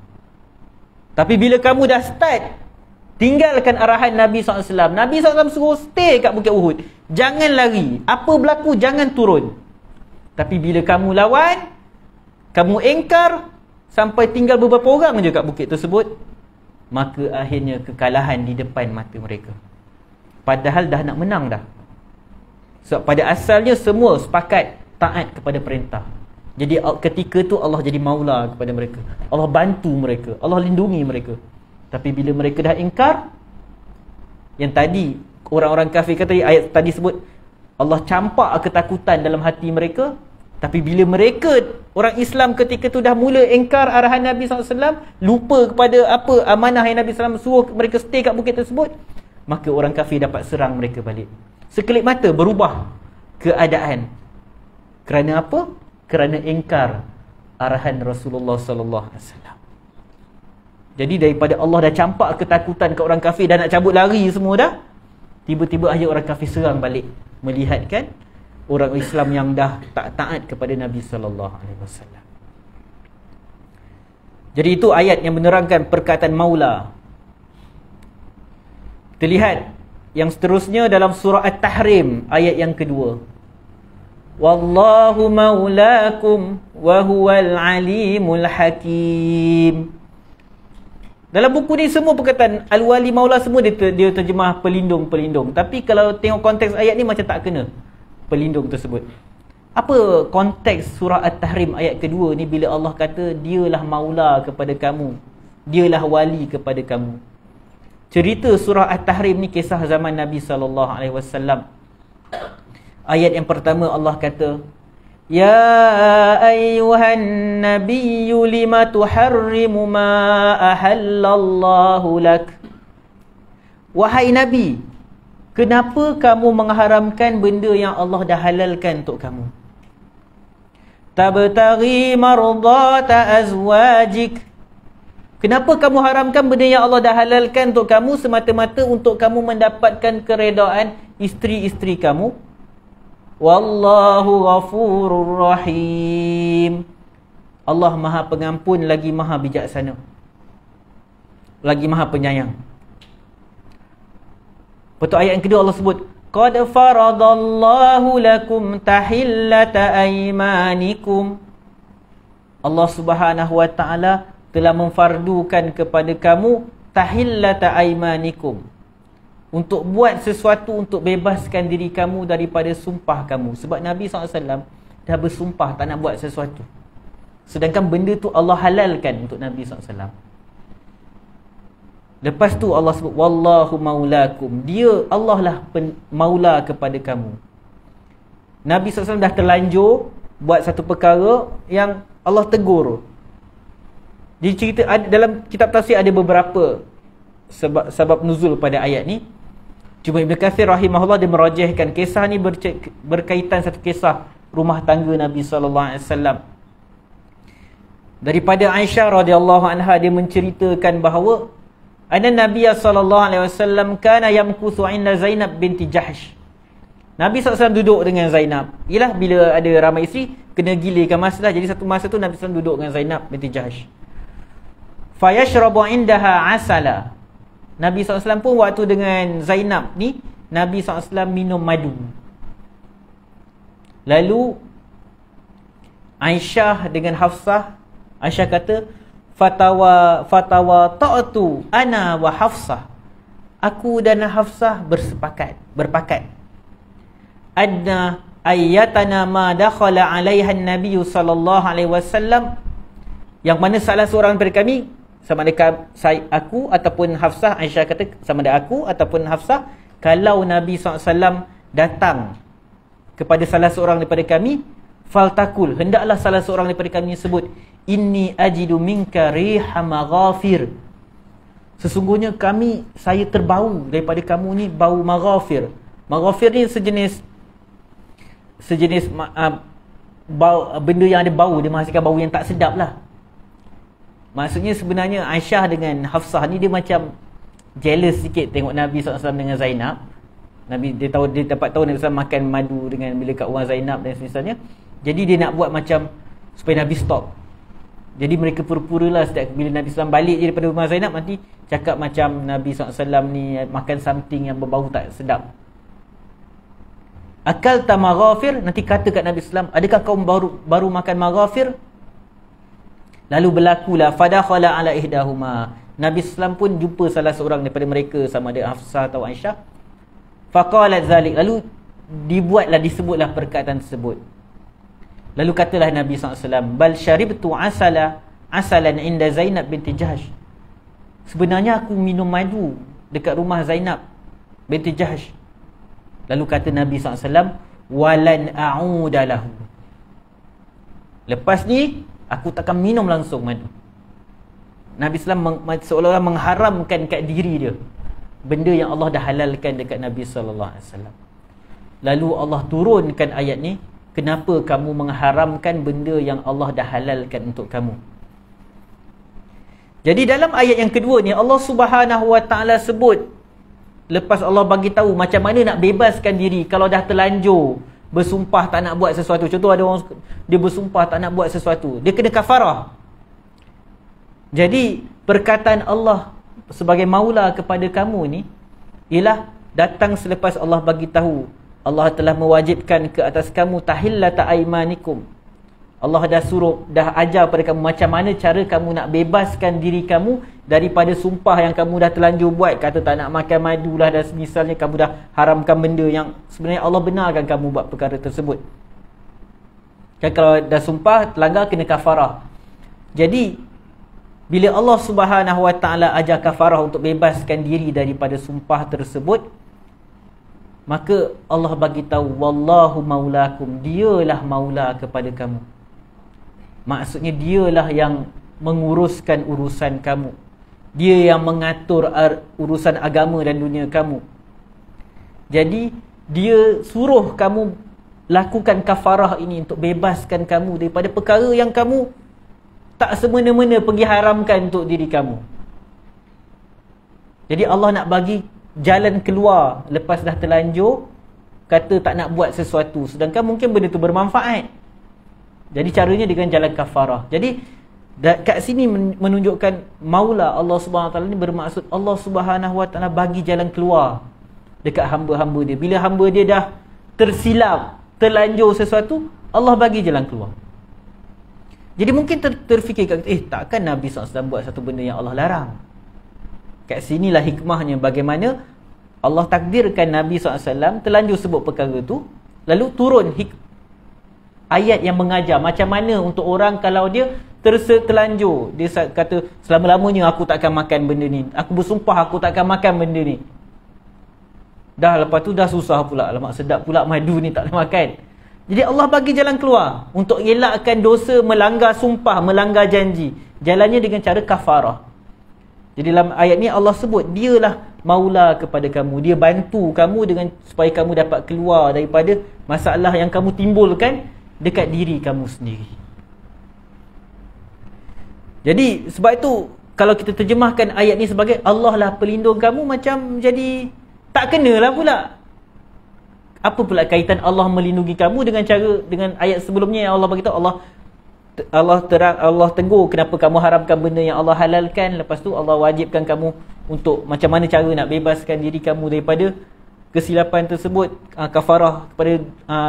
Tapi bila kamu dah start tinggalkan arahan Nabi SAW, Nabi SAW suruh stay kat Bukit Uhud, jangan lari, apa berlaku jangan turun. Tapi bila kamu lawan, kamu engkar, sampai tinggal beberapa orang je kat bukit tersebut, maka akhirnya kekalahan di depan mata mereka. Padahal dah nak menang dah. Sebab pada asalnya semua sepakat taat kepada perintah. Jadi ketika tu Allah jadi maula kepada mereka, Allah bantu mereka, Allah lindungi mereka. Tapi bila mereka dah ingkar, yang tadi orang-orang kafir kata, ayat tadi sebut Allah campak ketakutan dalam hati mereka. Tapi bila mereka, orang Islam ketika tu dah mula ingkar arahan Nabi SAW, lupa kepada apa amanah yang Nabi SAW suruh mereka stay kat bukit tersebut, maka orang kafir dapat serang mereka balik. Sekelip mata berubah keadaan. Kerana apa? Kerana ingkar arahan Rasulullah SAW. Jadi daripada Allah dah campak ketakutan ke orang kafir, dah nak cabut lari semua dah, tiba-tiba aja orang kafir serang balik, melihatkan orang Islam yang dah tak taat kepada Nabi SAW. Jadi itu ayat yang menerangkan perkataan maula. Kita lihat yang seterusnya dalam surah At-Tahrim, ayat yang kedua. Wallahu maulakum wa huwal alimul hakim. Dalam buku ni semua perkataan al-wali maula semua dia terjemah pelindung-pelindung. Tapi kalau tengok konteks ayat ni macam tak kena pelindung tersebut. Apa konteks surah At-Tahrim ayat kedua ni bila Allah kata dialah maula kepada kamu, dialah wali kepada kamu. Cerita surah At-Tahrim ni kisah zaman Nabi SAW. Ayat yang pertama Allah kata, Ya ayyuhan nabiyyu lima tuharrimu ma ahallallahu lak. Wahai Nabi, kenapa kamu mengharamkan benda yang Allah dah halalkan untuk kamu? Tabtaghi mardata azwajik. Kenapa kamu haramkan benda yang Allah dah halalkan untuk kamu semata-mata untuk kamu mendapatkan keredaan isteri-isteri kamu? Wallahu ghafurur rahim. Allah Maha Pengampun lagi Maha Bijaksana, lagi Maha Penyayang. Betul ayat yang kedua Allah sebut qad faradallahu lakum tahillata aymanikum. Allah Subhanahu wa taala telah memfardukan kepada kamu tahillata aymanikum, untuk buat sesuatu untuk bebaskan diri kamu daripada sumpah kamu. Sebab Nabi SAW dah bersumpah tak nak buat sesuatu, sedangkan benda tu Allah halalkan untuk Nabi SAW. Lepas tu Allah sebut wallahu maulakum, dia Allah lah maula kepada kamu. Nabi SAW dah terlanjur buat satu perkara yang Allah tegur. Jadi cerita dalam kitab tafsir ada beberapa sebab nuzul pada ayat ni. Cuma Ibn Kathir rahimahullah dia merajihkan kisah ni berkaitan satu kisah rumah tangga Nabi SAW. Daripada Aisyah radhiyallahu anha, dia menceritakan bahawa anna Nabi SAW kana yamkuthu 'inda Zainab binti Jahsh. Nabi SAW duduk dengan Zainab. Yalah, bila ada ramai isteri kena gilirkan masalah. Jadi satu masa tu Nabi SAW duduk dengan Zainab binti Jahsh. Fayashrabu 'indaha 'asala. Nabi SAW pun waktu dengan Zainab ni, Nabi SAW minum madu. Lalu Aisyah dengan Hafsah, Aisyah kata fatawa ta'atu ana wa Hafsah. Aku dan Hafsah berpakat adna ayyatana ma dakhala 'alaiha an-nabiy sallallahu alaihi wasallam, yang mana salah seorang daripada kami, sama ada aku ataupun Hafsah, Aisyah kata sama ada aku ataupun Hafsah, kalau Nabi SAW datang kepada salah seorang daripada kami, faltakul, hendaklah salah seorang daripada kami sebut, inni ajidu minka riha maghafir. Sesungguhnya saya terbau daripada kamu ni bau maghafir. Maghafir ni sejenis benda yang ada bau, dia menghasilkan bau yang tak sedap lah. Maksudnya sebenarnya Aisyah dengan Hafsah ni dia macam jealous sikit tengok Nabi SAW dengan Zainab. Nabi dia dapat tahu Nabi SAW makan madu dengan bila kat rumah Zainab dan semisalnya. Jadi dia nak buat macam supaya Nabi stop. Jadi mereka pura-pura lah setiap bila Nabi SAW balik je daripada rumah Zainab, nanti cakap macam Nabi SAW ni makan something yang berbau tak sedap. Akal ta maghafir, nanti kata kat Nabi SAW, adakah kau baru makan maghafir? Lalu berlakulah fadakhala ala ihdahuma, Nabi SAW pun jumpa salah seorang daripada mereka, sama ada Hafsah atau Aisyah. Faqalat zalik, lalu disebutlah perkataan tersebut. Lalu katalah Nabi SAW, bal syaribtu asalan inda Zainab binti Jahsh, sebenarnya aku minum madu dekat rumah Zainab binti Jahsh. Lalu kata Nabi SAW, walan a'uda lahu, lepas ni aku takkan minum langsung madu. Nabi SAW seolah-olah mengharamkan kat diri dia benda yang Allah dah halalkan dekat Nabi SAW. Lalu Allah turunkan ayat ni, kenapa kamu mengharamkan benda yang Allah dah halalkan untuk kamu? Jadi dalam ayat yang kedua ni Allah Subhanahu Wa Taala sebut, lepas Allah bagi tahu macam mana nak bebaskan diri kalau dah terlanjur bersumpah tak nak buat sesuatu. Contoh ada orang dia bersumpah tak nak buat sesuatu, dia kena kafarah. Jadi perkataan Allah sebagai maula kepada kamu ni ialah datang selepas Allah bagi tahu Allah telah mewajibkan ke atas kamu tahillata aimanikum. Allah dah ajar pada kamu macam mana cara kamu nak bebaskan diri kamu daripada sumpah yang kamu dah terlanjur buat. Kata tak nak makan madu lah, dan misalnya kamu dah haramkan benda yang sebenarnya Allah benarkan kamu buat perkara tersebut. Kan kalau dah sumpah terlanggar kena kafarah. Jadi bila Allah Subhanahu Wa Taala ajar kafarah untuk bebaskan diri daripada sumpah tersebut, maka Allah bagi tahu wallahu maulakum, dialah maula kepada kamu. Maksudnya dialah yang menguruskan urusan kamu, dia yang mengatur urusan agama dan dunia kamu. Jadi dia suruh kamu lakukan kafarah ini untuk bebaskan kamu daripada perkara yang kamu tak semena-mena pergi haramkan untuk diri kamu. Jadi Allah nak bagi jalan keluar lepas dah terlanjur kata tak nak buat sesuatu, sedangkan mungkin benda tu bermanfaat. Jadi caranya dengan jalan kafarah. Jadi kat sini menunjukkan maula Allah Subhanahu Wa Taala ni bermaksud Allah Subhanahu Wa Taala bagi jalan keluar dekat hamba-hamba dia. Bila hamba dia dah tersilap, terlanjur sesuatu, Allah bagi jalan keluar. Jadi mungkin terfikirkan, takkan Nabi SAW buat satu benda yang Allah larang. Kat sinilah hikmahnya bagaimana Allah takdirkan Nabi SAW terlanjur sebut perkara tu, lalu turun ayat yang mengajar macam mana untuk orang kalau dia terlanjur, dia kata selama-lamanya aku tak akan makan benda ni, aku bersumpah aku tak akan makan benda ni. Dah lepas tu dah susah pula, alamak sedap pula madu ni tak boleh makan. Jadi Allah bagi jalan keluar untuk elakkan dosa melanggar sumpah, melanggar janji. Jalannya dengan cara kafarah. Jadi dalam ayat ni Allah sebut dialah maula kepada kamu, dia bantu kamu dengan supaya kamu dapat keluar daripada masalah yang kamu timbulkan dekat diri kamu sendiri. Jadi sebab itu kalau kita terjemahkan ayat ni sebagai Allah lah pelindung kamu, macam jadi tak kenalah pula. Apa pula kaitan Allah melindungi kamu dengan ayat sebelumnya yang Allah beritahu Allah tegur kenapa kamu haramkan benda yang Allah halalkan, lepas tu Allah wajibkan kamu untuk macam mana cara nak bebaskan diri kamu daripada kesilapan tersebut, kafarah kepada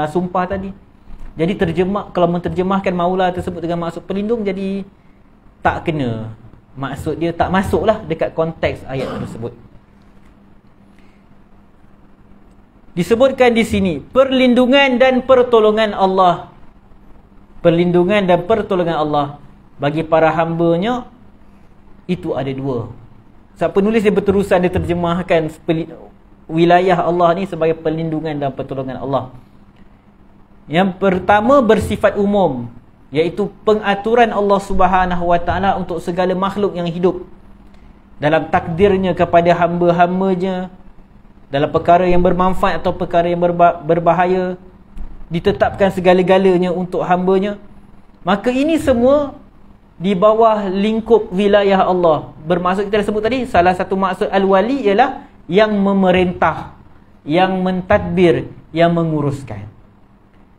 sumpah tadi. Jadi kalau menterjemahkan maula tersebut dengan maksud pelindung, jadi tak kena. Maksud dia tak masuklah dekat konteks ayat tersebut. Disebutkan di sini perlindungan dan pertolongan Allah. Perlindungan dan pertolongan Allah bagi para hamba-Nya itu ada dua. Sebab penulis dia berterusan dia terjemahkan wilayah Allah ni sebagai perlindungan dan pertolongan Allah. Yang pertama bersifat umum, iaitu pengaturan Allah Subhanahu Wa Taala untuk segala makhluk yang hidup dalam takdirnya kepada hamba-hambanya, dalam perkara yang bermanfaat atau perkara yang berbahaya, ditetapkan segala-galanya untuk hamba-Nya. Maka ini semua di bawah lingkup wilayah Allah. Bermaksud kita sebut tadi, salah satu maksud al-wali ialah yang memerintah, yang mentadbir, yang menguruskan.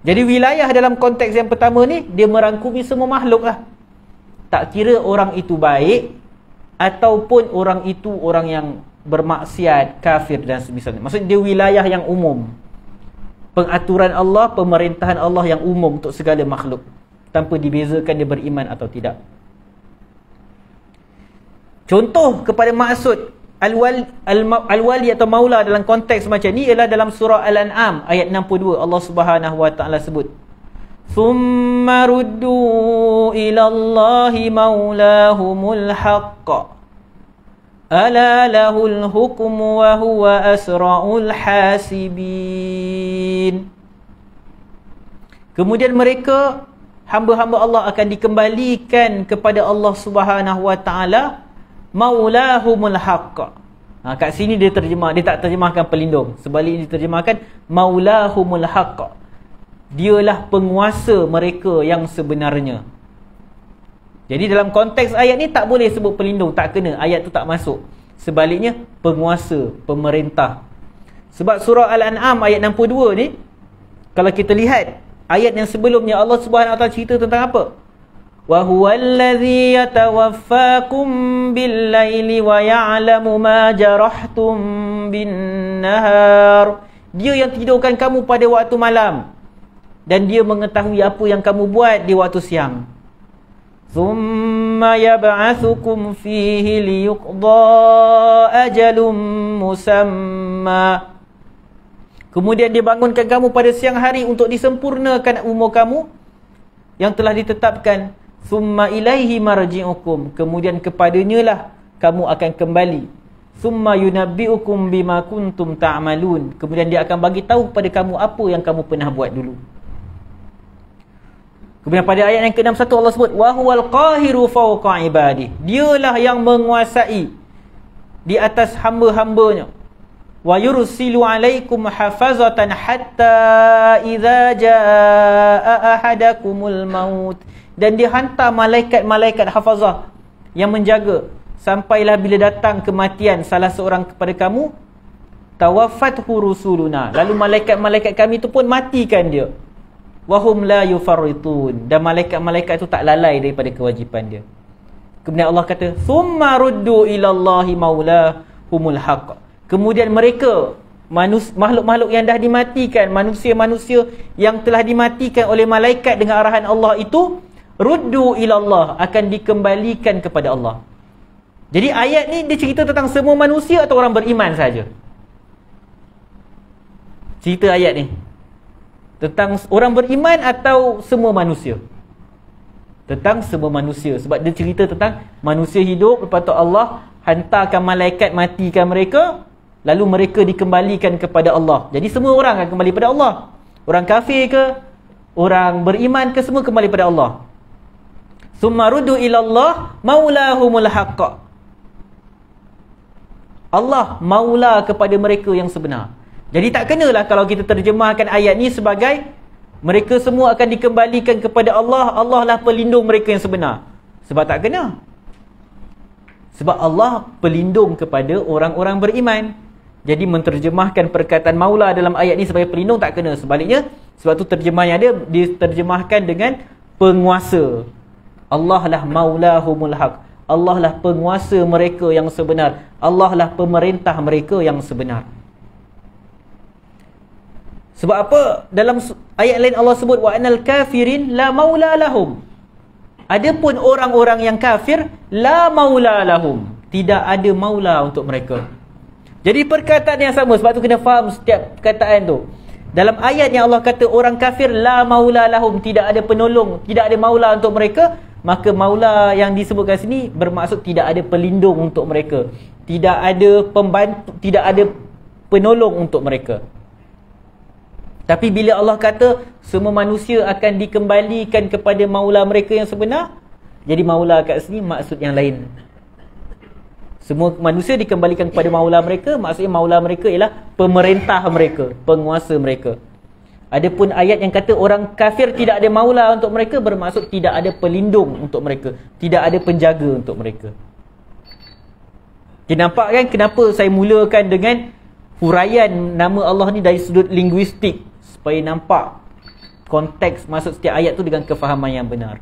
Jadi wilayah dalam konteks yang pertama ni, dia merangkumi semua makhluk lah. Tak kira orang itu baik ataupun orang itu orang yang bermaksiat, kafir dan semisalnya. Maksudnya dia wilayah yang umum. Pengaturan Allah, pemerintahan Allah yang umum untuk segala makhluk, tanpa dibezakan dia beriman atau tidak. Contoh kepada maksud al-wali atau maula dalam konteks macam ni ialah dalam surah Al-An'am ayat 62. Allah Subhanahu wa taala sebut, "Tsumma ruddu ila Allahi maulahumul haqq. Ala lahul hukmu wa huwa asra'ul hasibin." Kemudian mereka, hamba-hamba Allah, akan dikembalikan kepada Allah Subhanahu wa taala, maulahumul haqq. Kat sini dia tak terjemahkan pelindung. Sebaliknya diterjemahkan maulahumul haqq. Dialah penguasa mereka yang sebenarnya. Jadi dalam konteks ayat ni tak boleh sebut pelindung, tak kena, ayat tu tak masuk. Sebaliknya penguasa, pemerintah. Sebab surah Al-An'am ayat 62 ni, kalau kita lihat ayat yang sebelumnya, Allah Subhanahu wa taala cerita tentang apa? Wa huwallazi yatawaffakum bil-laili wa ya'lamu ma jarahtum bin-nahar. Dia yang tidurkan kamu pada waktu malam dan dia mengetahui apa yang kamu buat di waktu siang. Thumma yab'athukum fihi liyuqda ajalum musamma. Kemudian dia bangunkan kamu pada siang hari untuk disempurnakan umur kamu yang telah ditetapkan. Thumma ilaihi marji'ukum. Kemudian kepadanya lah kamu akan kembali. Thumma yunabbi'ukum bima kuntum ta'malun. Kemudian dia akan bagi tahu kepada kamu apa yang kamu pernah buat dulu. Kemudian pada ayat yang ke-61 Allah sebut, wa huwal qahiru fawqa ibadih. Dialah yang menguasai di atas hamba-hambanya. Wa yursilu alaikum hafazatan hatta idza jaa ahadakumul maut. Dan dia hantar malaikat-malaikat hafazah yang menjaga sampailah bila datang kematian salah seorang kepada kamu, tawaffathu rusuluna. Lalu malaikat-malaikat kami itu pun matikan dia. Wahum la yufarritun. Dan malaikat-malaikat itu tak lalai daripada kewajipan dia. Kemudian Allah kata, thumma ruddu ilallahi maulahumul haqq. Kemudian mereka, makhluk-makhluk yang dah dimatikan, manusia-manusia yang telah dimatikan oleh malaikat dengan arahan Allah itu, ruddu ilallah, akan dikembalikan kepada Allah. Jadi ayat ni dia cerita tentang semua manusia atau orang beriman saja? Cerita ayat ni tentang orang beriman atau semua manusia? Tentang semua manusia. Sebab dia cerita tentang manusia hidup, lepas tu Allah hantarkan malaikat matikan mereka, lalu mereka dikembalikan kepada Allah. Jadi semua orang akan kembali pada Allah. Orang kafir ke, orang beriman ke, semua kembali pada Allah. Summa ruddu ilallah maulahumul haqq. Allah maula kepada mereka yang sebenar. Jadi tak kenalah kalau kita terjemahkan ayat ni sebagai mereka semua akan dikembalikan kepada Allah, Allah lah pelindung mereka yang sebenar. Sebab tak kena. Sebab Allah pelindung kepada orang-orang beriman. Jadi menterjemahkan perkataan maula dalam ayat ni sebagai pelindung tak kena. Sebaliknya, sebab tu terjemahannya dia diterjemahkan dengan penguasa. Allah lah maulahumul haq. Allah lah penguasa mereka yang sebenar. Allah lah pemerintah mereka yang sebenar. Sebab apa? Dalam ayat lain Allah sebut wa anal kafirin la maula lahum. Adapun orang-orang yang kafir, la maula lahum, tidak ada maula untuk mereka. Jadi perkataan yang sama, sebab tu kena faham setiap perkataan tu. Dalam ayat yang Allah kata orang kafir la maula lahum, tidak ada penolong, tidak ada maula untuk mereka, maka maula yang disebutkan sini bermaksud tidak ada pelindung untuk mereka, tidak ada pembantu, tidak ada penolong untuk mereka. Tapi bila Allah kata semua manusia akan dikembalikan kepada maula mereka yang sebenar, jadi maula kat sini maksud yang lain. Semua manusia dikembalikan kepada maula mereka, maksudnya maula mereka ialah pemerintah mereka, penguasa mereka. Adapun ayat yang kata orang kafir tidak ada maula untuk mereka, bermaksud tidak ada pelindung untuk mereka, tidak ada penjaga untuk mereka. Kita nampak kan kenapa saya mulakan dengan huraian nama Allah ni dari sudut linguistik, supaya nampak konteks maksud setiap ayat tu dengan kefahaman yang benar.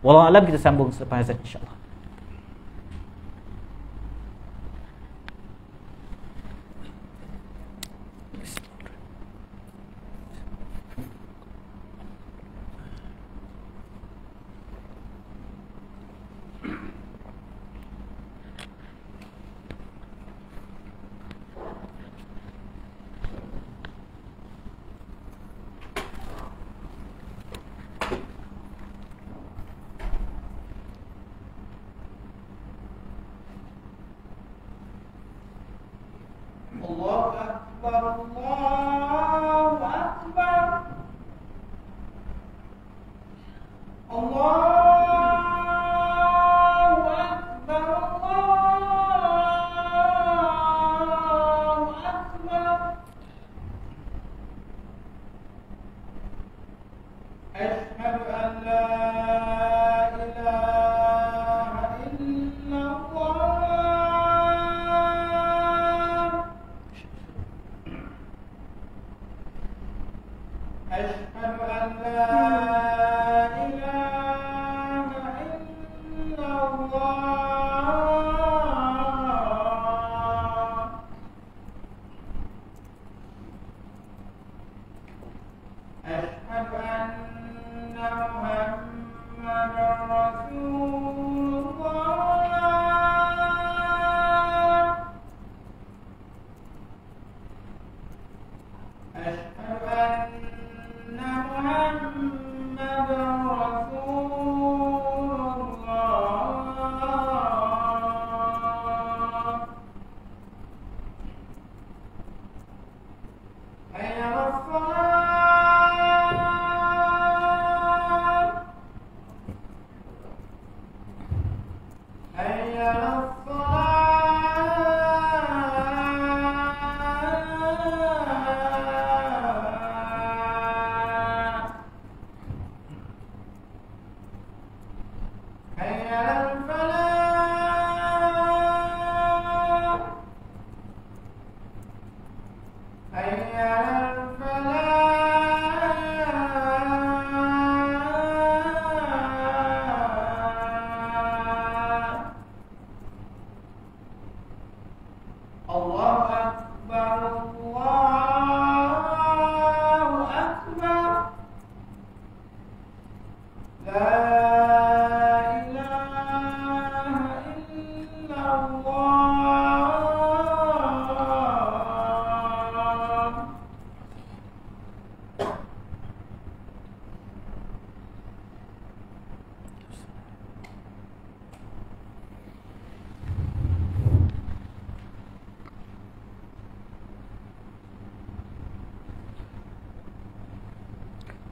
Wallahu alam, kita sambung selepas azan insya-Allah.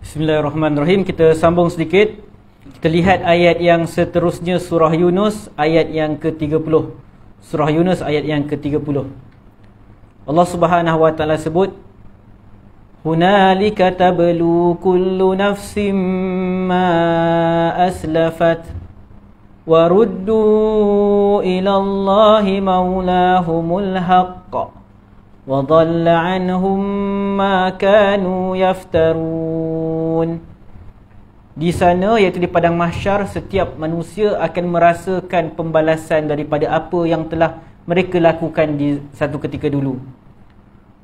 Bismillahirrahmanirrahim. Kita sambung sedikit. Kita lihat ayat yang seterusnya, surah Yunus ayat yang ke-30. Surah Yunus ayat yang ke-30. Allah Subhanahu wa taala sebut, "Hunalika tablu kullu nafsin ma aslafat wa ruddu ila Allahi maulahumul haqq wa dhalla anhum ma kanu yaftarun." Di sana, iaitu di padang mahsyar, setiap manusia akan merasakan pembalasan daripada apa yang telah mereka lakukan di satu ketika dulu.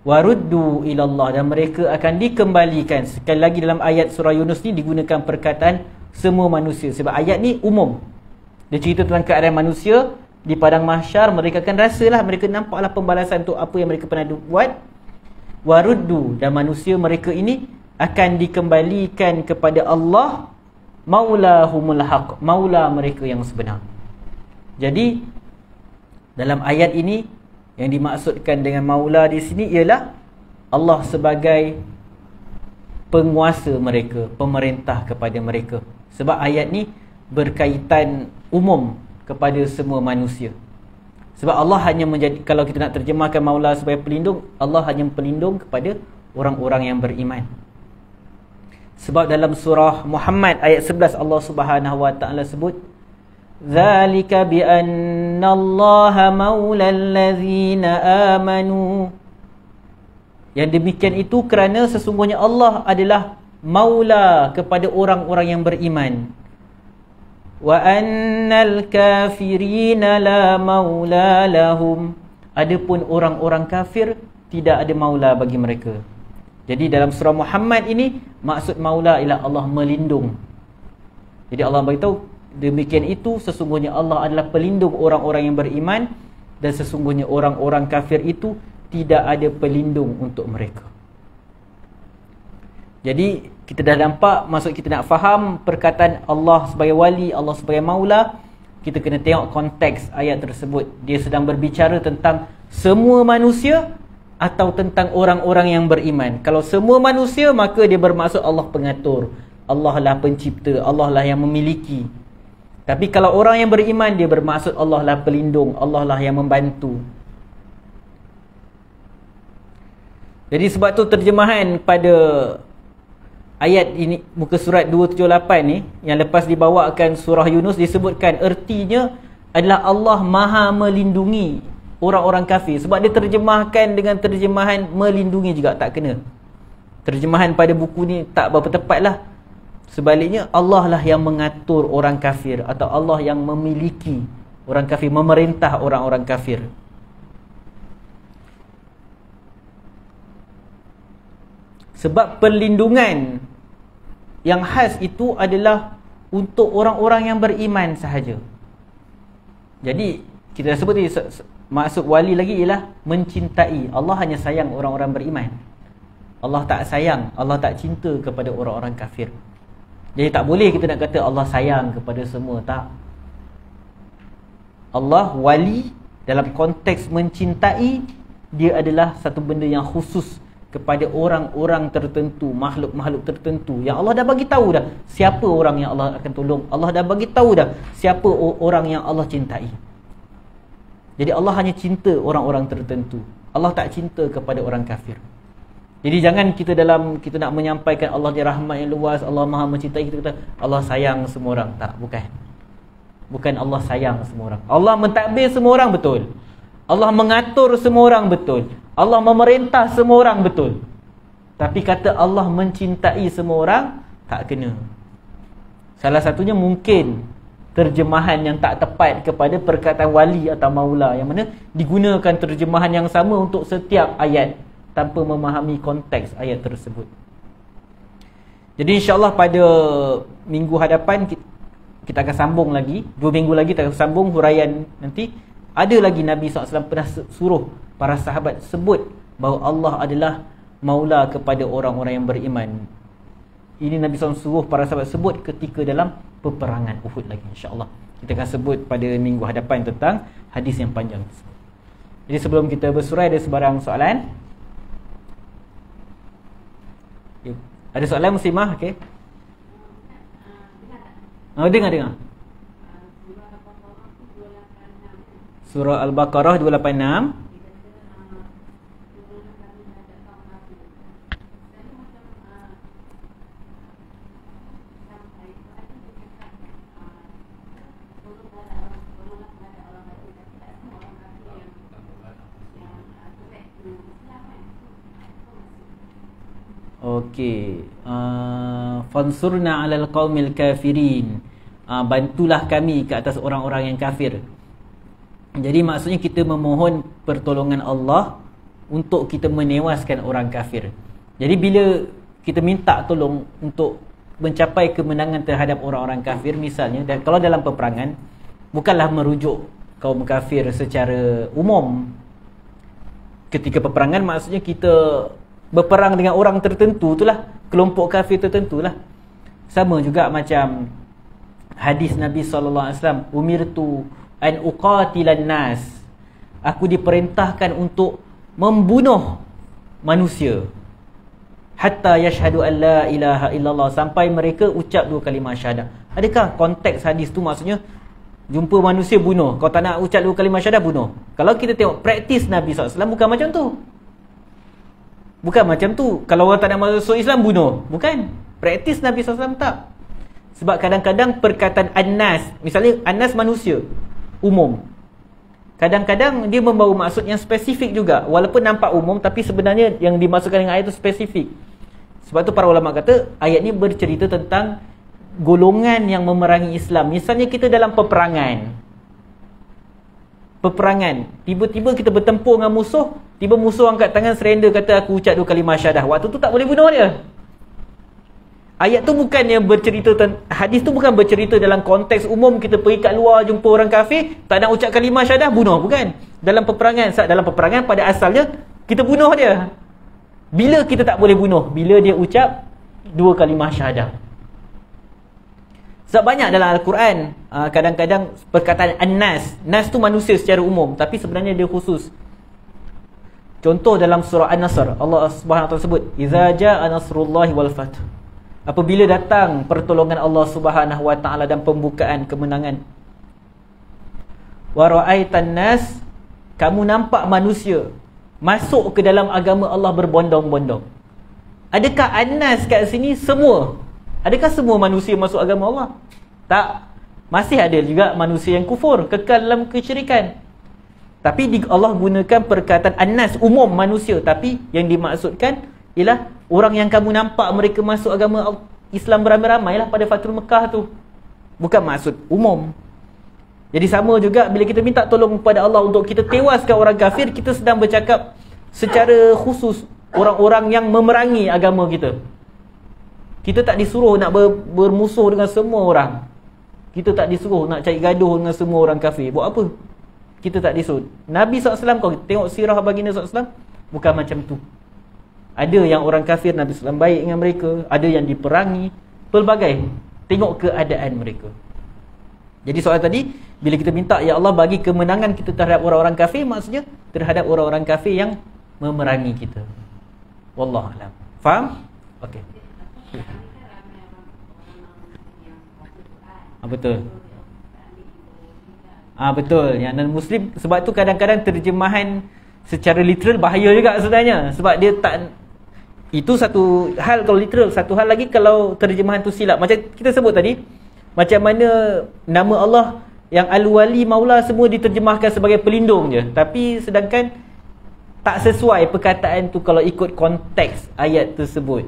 Waruddu ilallah, dan mereka akan dikembalikan. Sekali lagi dalam ayat surah Yunus ni digunakan perkataan semua manusia, sebab ayat ni umum. Dia cerita tentang keadaan manusia di padang mahsyar. Mereka akan rasalah, mereka nampaklah pembalasan untuk apa yang mereka pernah buat. Waruddu, dan manusia mereka ini akan dikembalikan kepada Allah maulahumul haq, maula mereka yang sebenar. Jadi dalam ayat ini yang dimaksudkan dengan maula di sini ialah Allah sebagai penguasa mereka, pemerintah kepada mereka. Sebab ayat ni berkaitan umum kepada semua manusia. Sebab Allah hanya menjadi, kalau kita nak terjemahkan Maula sebagai pelindung, Allah hanya pelindung kepada orang-orang yang beriman. Sebab dalam surah Muhammad ayat 11 Allah Subhanahu wa taala sebut, "Dzalika bi annallaha maulal ladzina amanu." Yang demikian itu kerana sesungguhnya Allah adalah maula kepada orang-orang yang beriman. Wa annal kafirina la maula lahum. Adapun orang-orang kafir tidak ada maula bagi mereka. Jadi dalam surah Muhammad ini maksud maula ialah Allah melindung. Jadi Allah beritahu demikian itu sesungguhnya Allah adalah pelindung orang-orang yang beriman, dan sesungguhnya orang-orang kafir itu tidak ada pelindung untuk mereka. Jadi kita dah nampak, maksud kita nak faham perkataan Allah sebagai wali, Allah sebagai maula, kita kena tengok konteks ayat tersebut. Dia sedang berbicara tentang semua manusia atau tentang orang-orang yang beriman. Kalau semua manusia, maka dia bermaksud Allah pengatur, Allah lah pencipta, Allah lah yang memiliki. Tapi kalau orang yang beriman, dia bermaksud Allah lah pelindung, Allah lah yang membantu. Jadi sebab tu terjemahan pada ayat ini, muka surat 278 ni, yang lepas dibawakan surah Yunus, disebutkan ertinya adalah Allah maha melindungi orang-orang kafir. Sebab dia terjemahkan dengan terjemahan melindungi juga tak kena. Terjemahan pada buku ni tak berapa tepat lah. Sebaliknya Allah lah yang mengatur orang kafir, atau Allah yang memiliki orang kafir, memerintah orang-orang kafir. Sebab perlindungan yang khas itu adalah untuk orang-orang yang beriman sahaja. Jadi kita dah sebut tadi, maksud wali lagi ialah mencintai. Allah hanya sayang orang-orang beriman. Allah tak sayang, Allah tak cinta kepada orang-orang kafir. Jadi tak boleh kita nak kata Allah sayang kepada semua, tak. Allah wali dalam konteks mencintai, dia adalah satu benda yang khusus kepada orang-orang tertentu, makhluk-makhluk tertentu yang Allah dah bagi tahu dah siapa orang yang Allah akan tolong. Allah dah bagi tahu dah siapa orang yang Allah cintai. Jadi Allah hanya cinta orang-orang tertentu. Allah tak cinta kepada orang kafir. Jadi jangan kita kita nak menyampaikan Allah dia rahmat yang luas, Allah maha mencintai, kita kata Allah sayang semua orang. Tak, bukan. Bukan Allah sayang semua orang. Allah mentadbir semua orang, betul. Allah mengatur semua orang, betul. Allah memerintah semua orang, betul. Tapi kata Allah mencintai semua orang, tak kena. Salah satunya mungkin terjemahan yang tak tepat kepada perkataan wali atau maula, yang mana digunakan terjemahan yang sama untuk setiap ayat tanpa memahami konteks ayat tersebut. Jadi insyaAllah pada minggu hadapan kita akan sambung lagi. 2 minggu lagi kita akan sambung huraian nanti. Ada lagi Nabi SAW pernah suruh para sahabat sebut bahawa Allah adalah maula kepada orang-orang yang beriman. Ini Nabi SAW suruh para sahabat sebut ketika dalam peperangan Uhud lagi, insyaAllah. Kita akan sebut pada minggu hadapan tentang hadis yang panjang tersebut. Jadi sebelum kita bersurai, ada sebarang soalan? Okay. Ada soalan Muslimah? Okay. Dengar. Surah Al-Baqarah 286. Okey. Fansurna 'alal qaumil kafirin. Bantulah kami ke atas orang-orang yang kafir. Jadi maksudnya kita memohon pertolongan Allah untuk kita menewaskan orang kafir. Jadi bila kita minta tolong untuk mencapai kemenangan terhadap orang-orang kafir misalnya, dan kalau dalam peperangan bukanlah merujuk kaum kafir secara umum. Ketika peperangan maksudnya kita berperang dengan orang tertentu, itulah kelompok kafir tertentulah. Sama juga macam hadis Nabi SAW, umirtu an uqatilan nas, aku diperintahkan untuk membunuh manusia hatta yashhadu an la ilaha illallah, sampai mereka ucap 2 kalimah syahadah. Adakah konteks hadis tu maksudnya Jumpa manusia bunuh. Kau tak nak ucap 2 kalimah syahadah, bunuh. Kalau kita tengok praktis Nabi SAW, bukan macam tu. Bukan macam tu. Kalau orang tak nak masuk Islam, bunuh. Bukan. Praktis Nabi SAW tak. Sebab kadang-kadang perkataan An-Nas, misalnya An-Nas manusia umum, kadang-kadang dia membawa maksud yang spesifik juga. Walaupun nampak umum, tapi sebenarnya yang dimasukkan dengan ayat itu spesifik. Sebab tu para ulama kata ayat ni bercerita tentang golongan yang memerangi Islam. Misalnya kita dalam peperangan, tiba-tiba kita bertempur dengan musuh, tiba musuh angkat tangan surrender, kata aku ucap 2 kalimah syahadah. Waktu tu tak boleh bunuh dia. Ayat tu bukan yang bercerita, hadis tu bukan bercerita dalam konteks umum kita pergi kat luar jumpa orang kafir, tak nak ucap kalimah syahadah, bunuh. Bukan. Dalam peperangan, pada asalnya kita bunuh dia. Bila kita tak boleh bunuh? Bila dia ucap 2 kalimah syahadah. Sebab banyak dalam Al-Quran kadang-kadang perkataan An-Nas. Nas tu manusia secara umum, tapi sebenarnya dia khusus. Contoh dalam surah An-Nasr, Allah Subhanahu Wa Taala sebut, "Idza jaa nasrullahi wal fath." Apabila datang pertolongan Allah Subhanahu Wa Taala dan pembukaan kemenangan. Wa ra'aitan nas, kamu nampak manusia masuk ke dalam agama Allah berbondong-bondong. Adakah An-Nas kat sini semua? Adakah semua manusia masuk agama Allah? Tak. Masih ada juga manusia yang kufur, kekal dalam kesyirikan. Tapi Allah gunakan perkataan An-Nas, umum manusia, tapi yang dimaksudkan ialah orang yang kamu nampak mereka masuk agama Islam beramai-ramai lah pada Fathul Mekah tu. Bukan maksud umum. Jadi sama juga bila kita minta tolong kepada Allah untuk kita tewaskan orang kafir, kita sedang bercakap secara khusus orang-orang yang memerangi agama kita. Kita tak disuruh nak bermusuh dengan semua orang. Kita tak disuruh nak cari gaduh dengan semua orang kafir. Buat apa? Kita tak disuruh. Nabi SAW, kau tengok sirah baginda SAW, bukan macam tu. Ada yang orang kafir Nabi SAW baik dengan mereka, ada yang diperangi, pelbagai. Tengok keadaan mereka. Jadi soal tadi, bila kita minta ya Allah bagi kemenangan kita terhadap orang-orang kafir, maksudnya terhadap orang-orang kafir yang memerangi kita. Wallahu a'lam. Faham? Okey. Betul. Betul. Yang non-Muslim, sebab tu kadang-kadang terjemahan secara literal bahaya juga sebenarnya. Sebab dia tak, itu satu hal kalau literal, satu hal lagi kalau terjemahan tu silap. Macam kita sebut tadi, macam mana nama Allah yang Al-Wali, Maula semua diterjemahkan sebagai pelindung je, tapi sedangkan tak sesuai perkataan tu kalau ikut konteks ayat tersebut.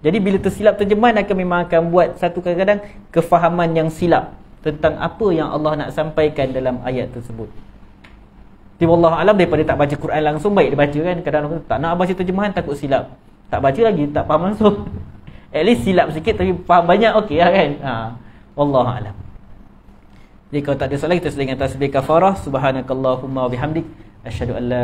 Jadi bila tersilap terjemahan memang akan buat satu kadang-kadang kefahaman yang silap tentang apa yang Allah nak sampaikan dalam ayat tersebut. Jadi wallahu alam, daripada tak baca Quran langsung, baik dia baca kan. Kadang-kadang tak nak baca terjemahan takut silap, tak baca lagi tak faham langsung. At least silap sikit tapi faham banyak, okey lah kan. Wallahu alam. Jadi kalau tak ada soalan, kita selesai dengan tasbih kafarah. Subhanakallahumma wa bihamdik, asyhadu an la